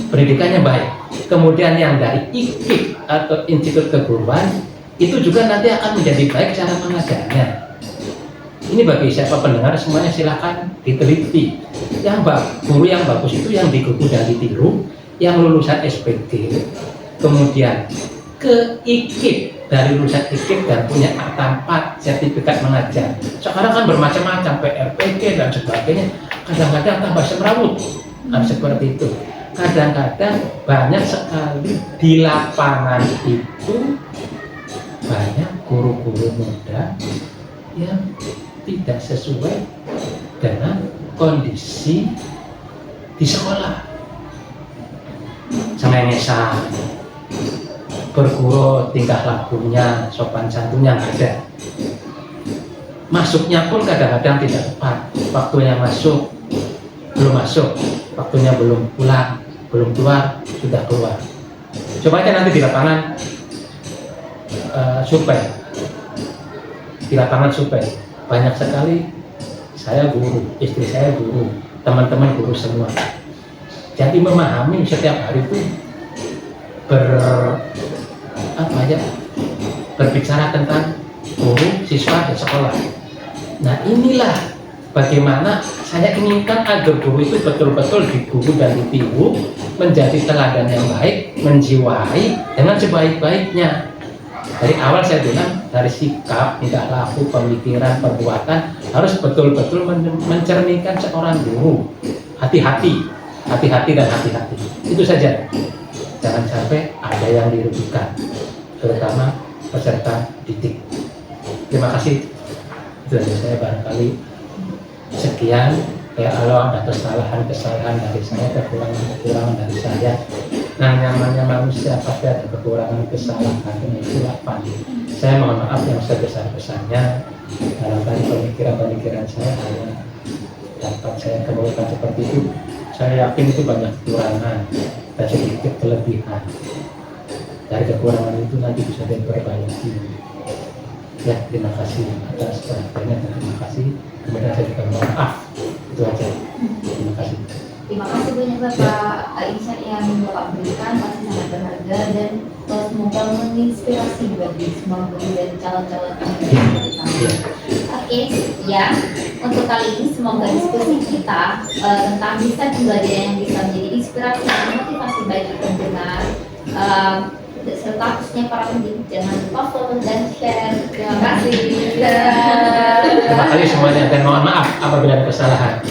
pendidikannya baik. Kemudian yang dari IKIP atau Institut Keguruan itu juga nanti akan menjadi baik cara mengajarnya. Ini bagi siapa pendengar semuanya silakan diteliti. Guru yang bagus itu yang digugu dan ditiru, yang lulusan SPG, kemudian ke IKIP, dari lulusan IKIP dan punya akta 4 sertifikat mengajar. Sekarang kan bermacam-macam, PRPG dan sebagainya. Kadang-kadang tambah semrawut, seperti itu. Kadang-kadang banyak sekali di lapangan itu banyak guru-guru muda yang tidak sesuai dengan kondisi di sekolah. Cengengesan, berguru tingkah lakunya, sopan santunnya nggak ada. Masuknya pun kadang-kadang tidak tepat. Waktunya masuk, belum masuk. Waktunya belum pulang, belum keluar, sudah keluar. Coba aja nanti di lapangan survei. Di lapangan survei. Banyak sekali, saya guru, istri saya guru, teman-teman guru semua. Jadi memahami setiap hari itu berbicara tentang guru, siswa, dan sekolah. Nah inilah bagaimana saya inginkan agar guru itu betul-betul digugu dan ditiru, menjadi teladan yang baik, menjiwai dengan sebaik-baiknya. Dari awal saya bilang, dari sikap, tingkah laku, pemikiran, perbuatan harus betul-betul mencerminkan seorang guru. Hati-hati dan hati-hati. Itu saja. Jangan sampai ada yang dirugikan, terutama peserta didik. Terima kasih. Itu saja saya barangkali. Sekian, kalau ada kesalahan dari saya, kekurangan dari saya. Nah, namanya manusia pasti ada kekurangan, kesalahan, itulah pasti. Saya mohon maaf yang sebesar-besarnya. Barangkali pemikiran saya hanya dapat saya kemukakan seperti itu. Saya yakin itu banyak kekurangan dan sedikit kelebihan. Dari kekurangan itu nanti bisa diperbaiki. Ya, terima kasih atas perhatiannya dan terima kasih. Kemudian saya juga mohon maaf. Itu aja. Terima kasih. Terima kasih banyak Bapak insight yang Bapak berikan, pasti sangat berharga dan semoga menginspirasi bagi semua guru dan calon-calon pendidik kita. Oke, ya. Untuk kali ini semoga diskusi kita tentang desain pembelajaran yang bisa menjadi inspirasi dan motivasi bagi pendengar serta khususnya para pendidik. Jangan lupa follow dan share. Terima kasih. Terima kasih semuanya dan mohon maaf apabila ada kesalahan.